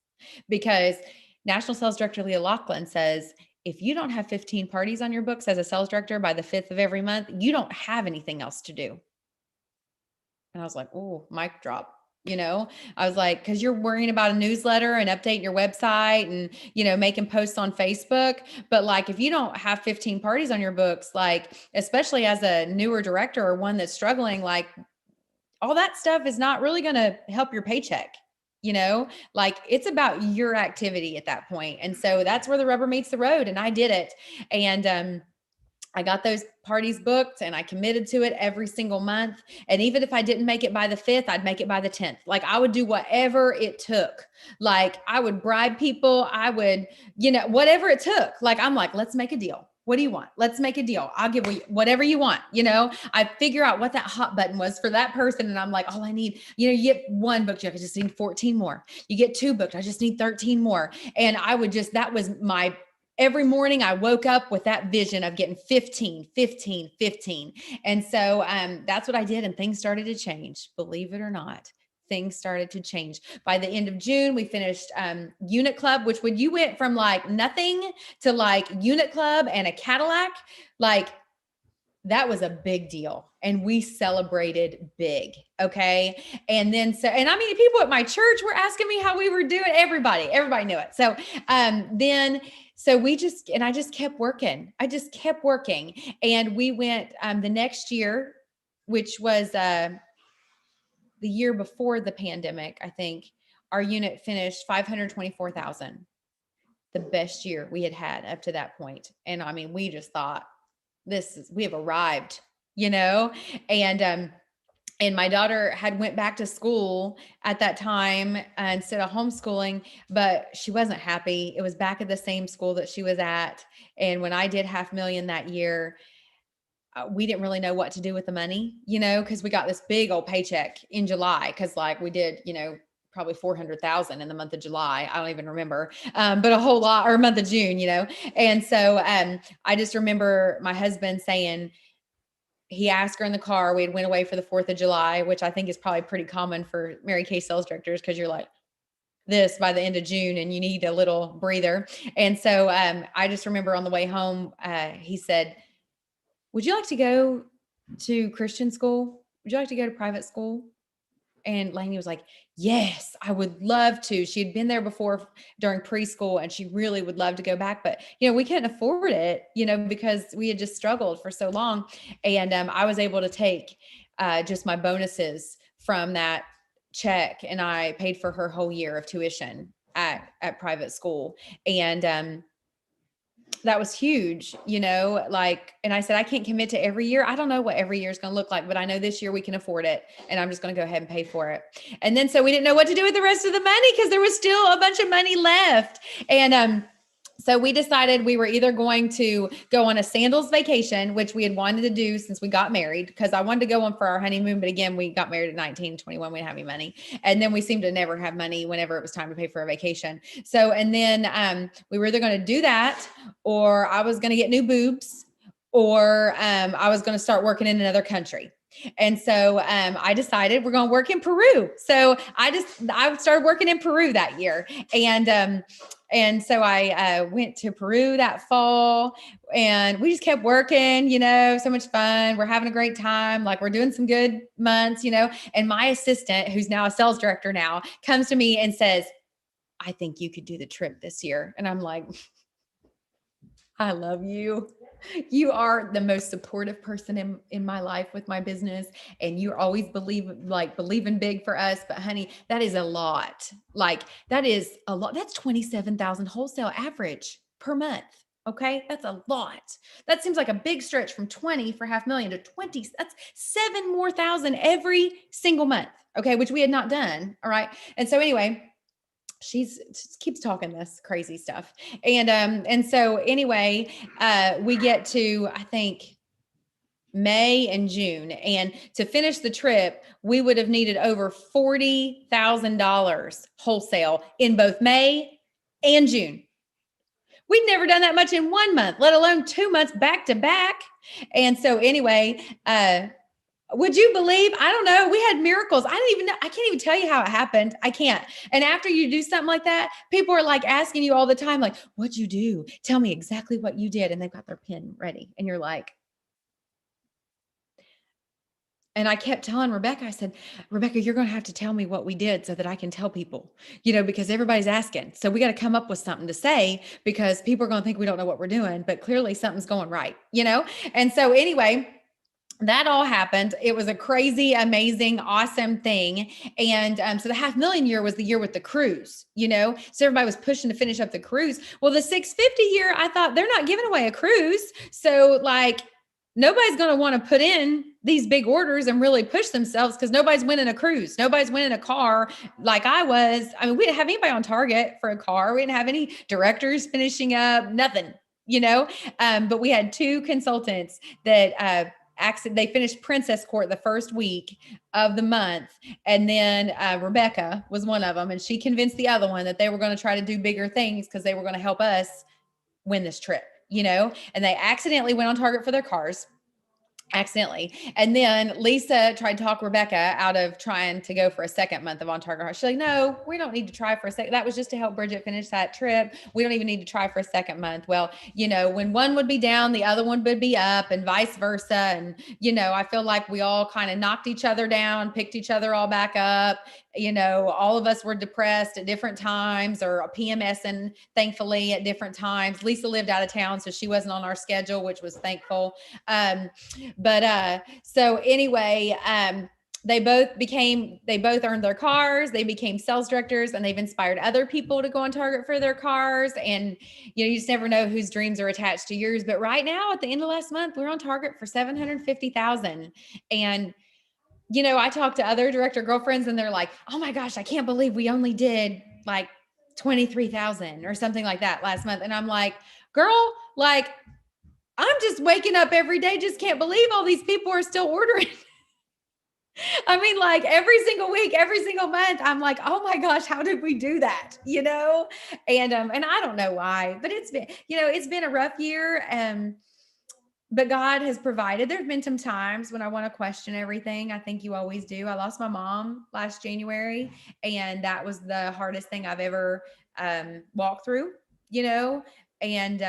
Because National Sales Director Leah Laughlin says, if you don't have 15 parties on your books as a sales director by the 5th of every month, you don't have anything else to do. And I was like, oh, mic drop. I was like, because you're worrying about a newsletter and updating your website and, making posts on Facebook. But like, if you don't have 15 parties on your books, like, especially as a newer director or one that's struggling, like all that stuff is not really going to help your paycheck. Like it's about your activity at that point. And so that's where the rubber meets the road. And I did it. And, I got those parties booked and I committed to it every single month. And even if I didn't make it by the 5th, I'd make it by the 10th. Like I would do whatever it took. Like I would bribe people. I would, whatever it took. Like, I'm like, let's make a deal. What do you want? Let's make a deal. I'll give you whatever you want. I figure out what that hot button was for that person. And I'm like, all I need, you get one booked, I just need 14 more. You get 2 booked, I just need 13 more. And that was my every morning I woke up with that vision of getting 15. And so that's what I did. And things started to change, believe it or not. Things started to change. By the end of June, we finished Unit Club, which when you went from like nothing to like Unit Club and a Cadillac, like that was a big deal. And we celebrated big. Okay. And then, and I mean, people at my church were asking me how we were doing. Everybody knew it. So I just kept working. And we went the next year, which was the year before the pandemic, I think our unit finished 524,000, the best year we had up to that point. And I mean, we just thought we have arrived, and my daughter had went back to school at that time instead of homeschooling, but she wasn't happy. It was back at the same school that she was at. And when I did $500,000 that year, we didn't really know what to do with the money, because we got this big old paycheck in July. Cause like we did, probably 400,000 in the month of July. I don't even remember, but a whole lot, or month of June, And so I just remember my husband saying, he asked her in the car, we had went away for the 4th of July, which I think is probably pretty common for Mary Kay sales directors. Cause you're like this by the end of June and you need a little breather. And so I just remember on the way home, he said, would you like to go to Christian school? Would you like to go to private school? And Lainey was like, yes, I would love to. She had been there before during preschool and she really would love to go back. But, we couldn't afford it, because we had just struggled for so long. And I was able to take just my bonuses from that check and I paid for her whole year of tuition at private school. And that was huge, and I said, I can't commit to every year. I don't know what every year is going to look like, but I know this year we can afford it and I'm just going to go ahead and pay for it. And then, so we didn't know what to do with the rest of the money because there was still a bunch of money left. And So we decided we were either going to go on a sandals vacation, which we had wanted to do since we got married, because I wanted to go on for our honeymoon. But again, we got married at 19, 21. We didn't have any money. And then we seemed to never have money whenever it was time to pay for a vacation. So, and then we were either going to do that, or I was going to get new boobs, or I was going to start working in another country. And so I decided we're going to work in Peru. So I started working in Peru that year. And so I went to Peru that fall, and we just kept working, so much fun. We're having a great time. Like, we're doing some good months, and my assistant, who's now a sales director now, comes to me and says, I think you could do the trip this year. And I'm like, I love you. You are the most supportive person in my life with my business. And you always believing big for us. But honey, that is a lot. That is a lot. That's 27,000 wholesale average per month. Okay. That's a lot. That seems like a big stretch from 20 for $500,000 to 20. That's 7,000 more every single month. Okay. Which we had not done. All right. And so anyway, she keeps talking this crazy stuff. And so anyway, we get to, I think, May and June. And to finish the trip, we would have needed over $40,000 wholesale in both May and June. We'd never done that much in 1 month, let alone 2 months back to back. And so anyway, would you believe? I don't know. We had miracles. I don't even know. I can't even tell you how it happened. I can't. And after you do something like that, people are like asking you all the time, like, what'd you do? Tell me exactly what you did. And they've got their pen ready. And you're like, and I kept telling Rebecca, I said, Rebecca, you're going to have to tell me what we did so that I can tell people, because everybody's asking. So we got to come up with something to say, because people are going to think we don't know what we're doing, but clearly something's going right, And so anyway, that all happened. It was a crazy, amazing, awesome thing. And so the $500,000 year was the year with the cruise, so everybody was pushing to finish up the cruise. Well, the 650 year, I thought, they're not giving away a cruise. So nobody's going to want to put in these big orders and really push themselves, because nobody's winning a cruise. Nobody's winning a car like I was. I mean, we didn't have anybody on target for a car. We didn't have any directors finishing up, nothing, but we had 2 consultants that, they finished Princess Court the first week of the month. And then Rebecca was one of them. And she convinced the other one that they were going to try to do bigger things, because they were going to help us win this trip, and they accidentally went on target for their cars. Accidentally. And then Lisa tried to talk Rebecca out of trying to go for a second month of on target. She's like, no, we don't need to try for a second. That was just to help Bridget finish that trip. We don't even need to try for a second month. Well, when one would be down, the other one would be up, and vice versa. And, I feel like we all kind of knocked each other down, picked each other all back up. All of us were depressed at different times, or PMSing, thankfully, at different times. Lisa lived out of town, so she wasn't on our schedule, which was thankful. So anyway, they both earned their cars. They became sales directors, and they've inspired other people to go on target for their cars. And, you just never know whose dreams are attached to yours. But right now, at the end of last month, we're on target for 750,000. And, I talked to other director girlfriends, and they're like, oh my gosh, I can't believe we only did 23,000 or something like that last month. And I'm like, girl, I'm just waking up every day, just can't believe all these people are still ordering. I mean, every single week, every single month, I'm like, oh my gosh, how did we do that? And I don't know why, but it's been a rough year. But God has provided. There've been some times when I want to question everything. I think you always do. I lost my mom last January, and that was the hardest thing I've ever walked through, and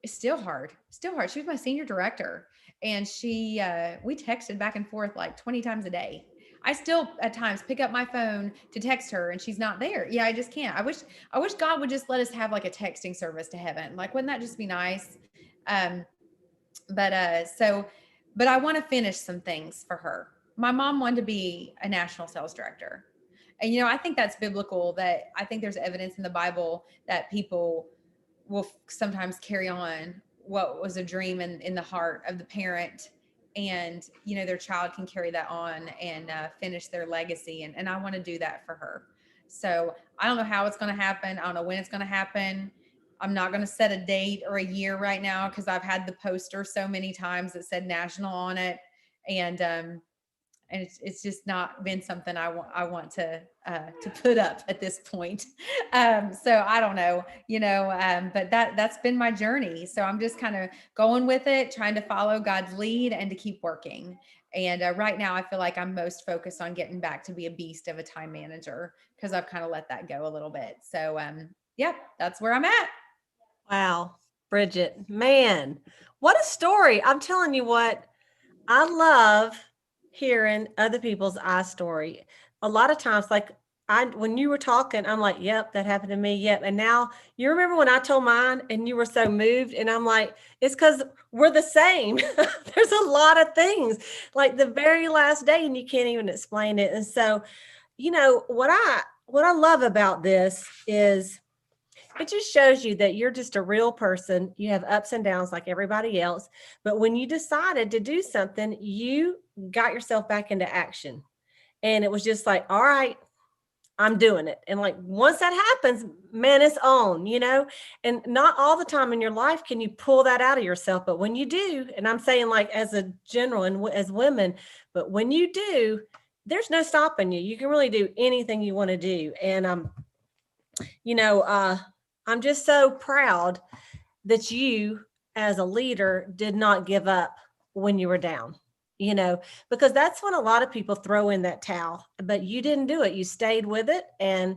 it's still hard. She was my senior director, and we texted back and forth 20 times a day. I still at times pick up my phone to text her, and she's not there. Yeah, I just can't. I wish God would just let us have a texting service to heaven. Wouldn't that just be nice? But I want to finish some things for her. My mom wanted to be a national sales director. And, I think that's biblical. That I think there's evidence in the Bible that people will sometimes carry on what was a dream in the heart of the parent, and, their child can carry that on and finish their legacy. And I want to do that for her. So I don't know how it's going to happen. I don't know when it's going to happen. I'm not going to set a date or a year right now because I've had the poster so many times that said national on it. And it's just not been something I want to put up at this point. So I don't know, but that's been my journey. So I'm just kind of going with it, trying to follow God's lead and to keep working. And right now I feel like I'm most focused on getting back to be a beast of a time manager because I've kind of let that go a little bit. So yeah, that's where I'm at. Wow, Bridget, man, what a story. I'm telling you what, I love hearing other people's story. A lot of times, like when you were talking, I'm like, yep, that happened to me. Yep. And now you remember when I told mine and you were so moved, and I'm like, it's because we're the same. There's a lot of things like the very last day and you can't even explain it. And so, what I love about this is it just shows you that you're just a real person. You have ups and downs like everybody else. But when you decided to do something, you got yourself back into action. And it was just like, all right, I'm doing it. And like, once that happens, man, it's on, and not all the time in your life can you pull that out of yourself. But when you do, and I'm saying like as a general and as women, but when you do, there's no stopping you. You can really do anything you want to do. And, I'm just so proud that you, as a leader, did not give up when you were down, because that's when a lot of people throw in that towel, but you didn't do it. You stayed with it. And,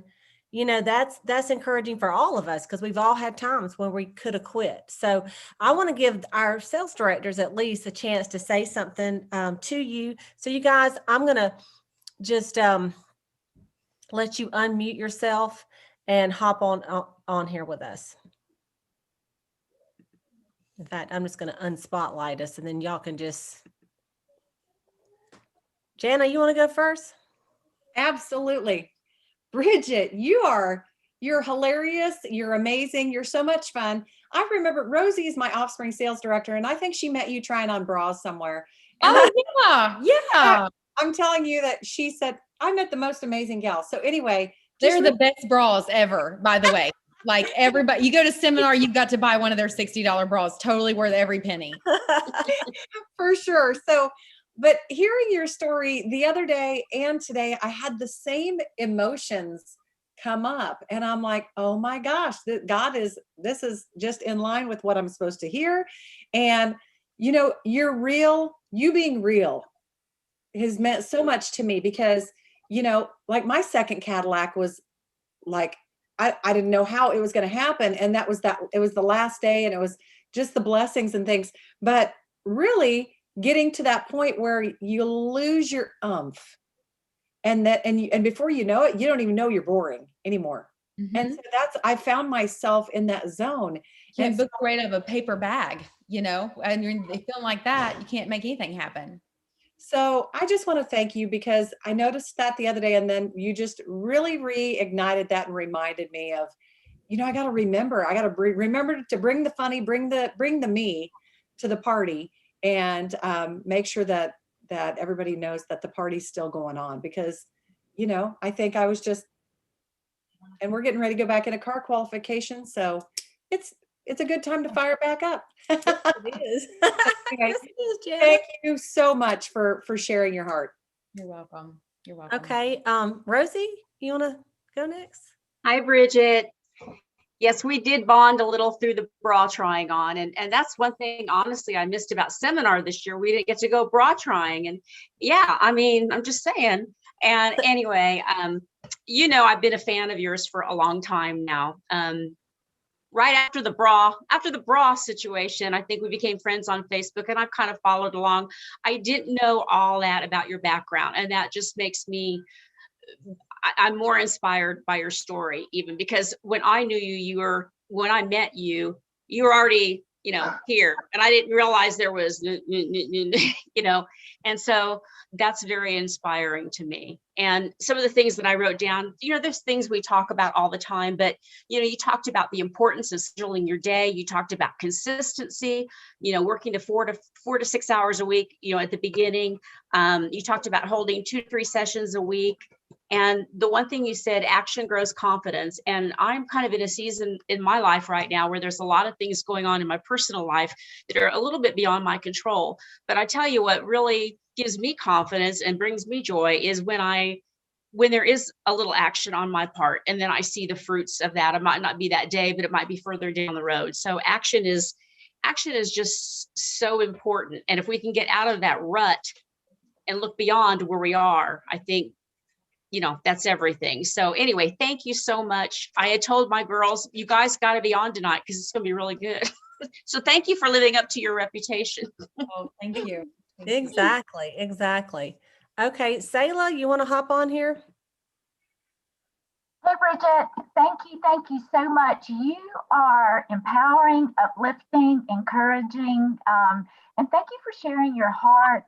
that's encouraging for all of us because we've all had times when we could have quit. So I want to give our sales directors at least a chance to say something to you. So you guys, I'm going to just let you unmute yourself and hop on here with us. In fact, I'm just going to unspotlight us and then y'all can just. Jana, you want to go first? Absolutely. Bridget, you're hilarious. You're amazing. You're so much fun. I remember Rosie is my Offspring sales director, and I think she met you trying on bras somewhere. And Yeah. I'm telling you that she said, I met the most amazing gal. So anyway, they're the best bras ever, by the way. Like everybody, you go to seminar, you've got to buy one of their $60 bras, totally worth every penny. For sure. So, but hearing your story the other day and today, I had the same emotions come up, and I'm like, oh my gosh, this is just in line with what I'm supposed to hear. And, you being real has meant so much to me because, like my second Cadillac was like, I didn't know how it was going to happen. And it was the last day, and it was just the blessings and things. But really getting to that point where you lose your umph, and before you know it, you don't even know you're boring anymore. Mm-hmm. And so I found myself in that zone. You can't book right out of a paper bag, and you're feeling like that, you can't make anything happen. So I just want to thank you because I noticed that the other day, and then you just really reignited that and reminded me of, I got to remember to bring the funny, bring the me to the party, and make sure that everybody knows that the party's still going on because, I think I was and we're getting ready to go back into car qualification. So it's a good time to fire back up. It is. Anyway, thank you so much for sharing your heart. You're welcome. You're welcome. Okay. Rosie, you want to go next? Hi, Bridget. Yes, we did bond a little through the bra trying on. And that's one thing, honestly, I missed about seminar this year. We didn't get to go bra trying. And yeah, I mean, I'm just saying. And anyway, I've been a fan of yours for a long time now. Right after the bra situation, I think we became friends on Facebook, and I've kind of followed along. I didn't know all that about your background, and that just makes me, I'm more inspired by your story, even because when I knew you, when I met you, you were already, here, and I didn't realize there was, and so that's very inspiring to me. And some of the things that I wrote down, there's things we talk about all the time, but, you talked about the importance of scheduling your day. You talked about consistency, working to 4 to 6 hours a week, at the beginning. You talked about holding 2 to 3 sessions a week. And the one thing you said, action grows confidence. And I'm kind of in a season in my life right now where there's a lot of things going on in my personal life that are a little bit beyond my control. But I tell you what really gives me confidence and brings me joy is when there is a little action on my part, and then I see the fruits of that. It might not be that day, but it might be further down the road. So action is just so important. And if we can get out of that rut and look beyond where we are, I think, that's everything. So anyway, thank you so much. I had told my girls, you guys got to be on tonight because it's going to be really good. So thank you for living up to your reputation. Oh, thank you. Exactly. Okay, Sayla, you want to hop on here? Hey, Bridget, thank you so much. You are empowering, uplifting, encouraging, and thank you for sharing your heart,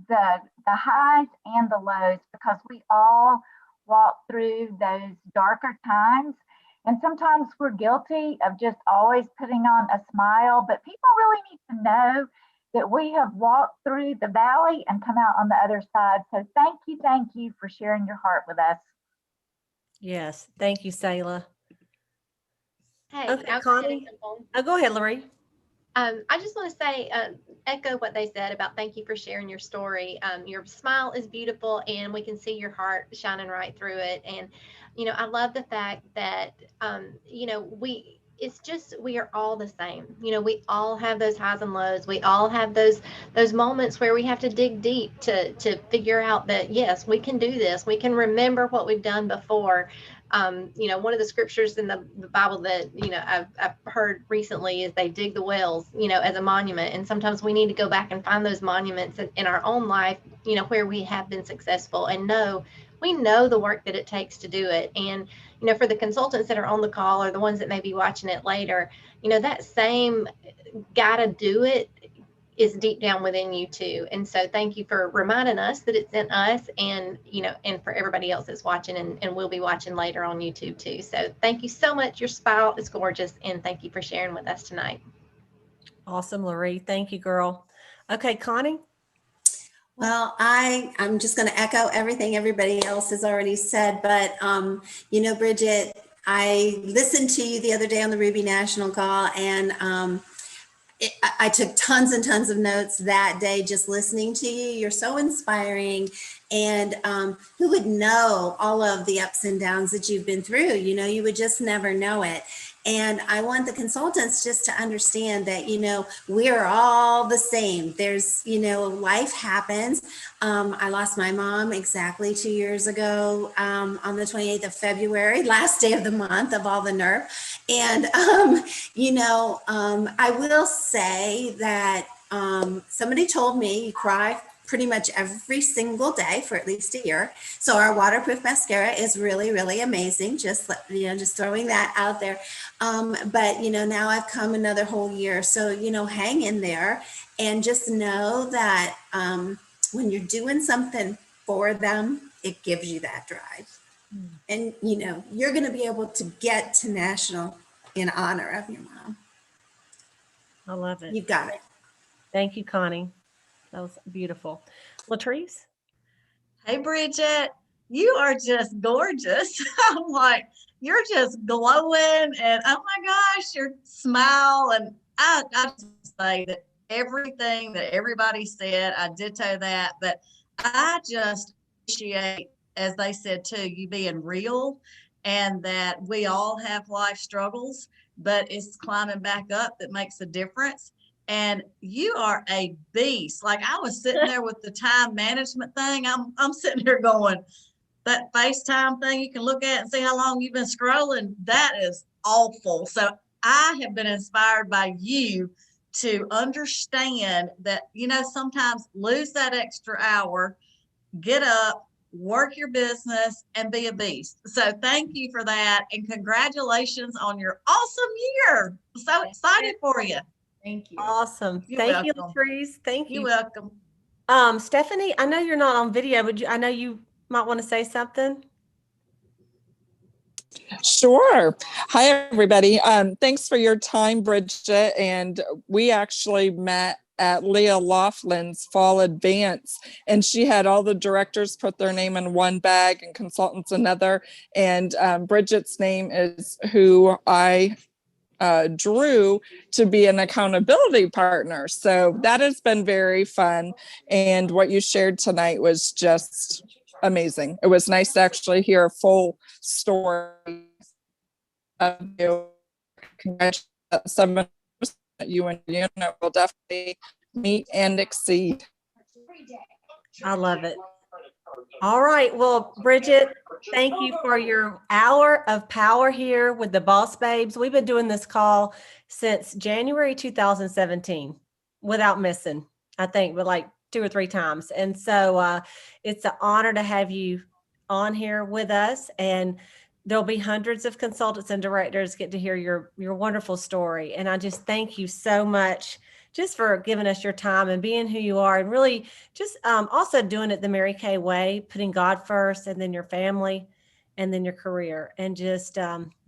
the highs and the lows, because we all walk through those darker times. And sometimes we're guilty of just always putting on a smile, but people really need to know that we have walked through the valley and come out on the other side. So thank you for sharing your heart with us. Yes, thank you, Sayla. Hey, Okay, I'll go ahead Connie. and jump on. Oh, go ahead, Lori. I just want to say, echo what they said about thank you for sharing your story. Your smile is beautiful, and we can see your heart shining right through it. And, I love the fact that, we are all the same. We all have those highs and lows. We all have those moments where we have to dig deep to figure out that, yes, we can do this. We can remember what we've done before. One of the scriptures in the Bible that, I've heard recently is they dig the wells, as a monument. And sometimes we need to go back and find those monuments in our own life, where we have been successful and we know the work that it takes to do it. And, for the consultants that are on the call or the ones that may be watching it later, that same gotta do it is deep down within you too. And so thank you for reminding us that it's in us, and and for everybody else that's watching and will be watching later on YouTube too. So thank you so much. Your smile is gorgeous, and thank you for sharing with us tonight. Awesome, Lori. Thank you, girl. Okay, Connie. Well, I'm just going to echo everything everybody else has already said, but Bridget, I listened to you the other day on the Ruby National call, and I took tons and tons of notes that day just listening to you. You're so inspiring. And who would know all of the ups and downs that you've been through? You would just never know it. And I want the consultants just to understand that, we're all the same. There's, life happens. I lost my mom exactly 2 years ago on the 28th of February, last day of the month of all the nerve. And, I will say that somebody told me you cry pretty much every single day for at least a year. So our waterproof mascara is really, really amazing. Just throwing that out there. But now I've come another whole year. So, hang in there and just know that when you're doing something for them, it gives you that drive. And, you're going to be able to get to national in honor of your mom. I love it. You got it. Thank you, Connie. That was beautiful. Latrice? Hey, Bridget, you are just gorgeous. I'm like, you're just glowing, and oh my gosh, your smile. And I just say that everything that everybody said, I ditto that, but I just appreciate, as they said too, you being real, and that we all have life struggles, but it's climbing back up that makes a difference. And you are a beast. Like, I was sitting there with the time management thing. I'm sitting here going, that FaceTime thing you can look at and see how long you've been scrolling. That is awful. So I have been inspired by you to understand that, sometimes lose that extra hour, get up, work your business, and be a beast. So thank you for that. And congratulations on your awesome year. So excited for you. Thank you. Awesome. You're Thank you, welcome. Latrice. Thank you. You're welcome. Stephanie, I know you're not on video, but I know you might want to say something. Sure. Hi, everybody. Thanks for your time, Bridget. And we actually met at Leah Laughlin's fall advance, and she had all the directors put their name in one bag and consultants another. And Bridgette's name is who I drew to be an accountability partner. So that has been very fun. And what you shared tonight was just amazing. It was nice to actually hear a full story of you. Congratulations, 7% you and your unit will definitely meet and exceed. I love it. All right. Well, Bridget, thank you for your hour of power here with the Boss Babes. We've been doing this call since January 2017 without missing, I think, but like 2 or 3 times. And so it's an honor to have you on here with us. And there'll be hundreds of consultants and directors get to hear your wonderful story. And I just thank you so much just for giving us your time and being who you are, and really just also doing it the Mary Kay way, putting God first and then your family and then your career, and just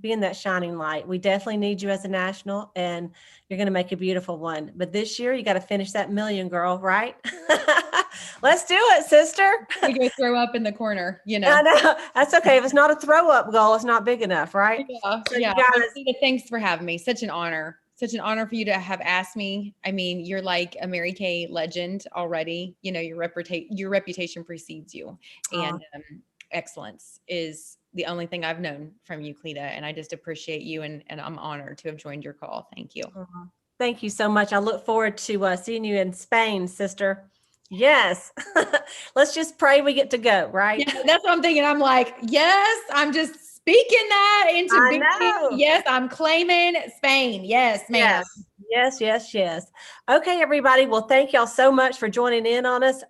being that shining light. We definitely need you as a national, and you're going to make a beautiful one. But this year you got to finish that million, girl, right? Let's do it, sister. We go throw up in the corner, you know. I know. That's okay. If it's not a throw up goal, it's not big enough, right? Yeah. So Yeah. you guys, Well, thanks for having me. Such an honor. Such an honor for you to have asked me. I mean, you're like a Mary Kay legend already. You know, your reputation precedes you, and excellence is the only thing I've known from you, Cleta. And I just appreciate you, and I'm honored to have joined your call. Thank you. Thank you so much. I look forward to seeing you in Spain, sister. Yes. Let's just pray we get to go, right? Yeah, that's what I'm thinking. I'm like, yes, I'm just speaking that into being. Yes, I'm claiming Spain. Yes, ma'am. Yes. Okay, everybody. Well, thank y'all so much for joining in on us.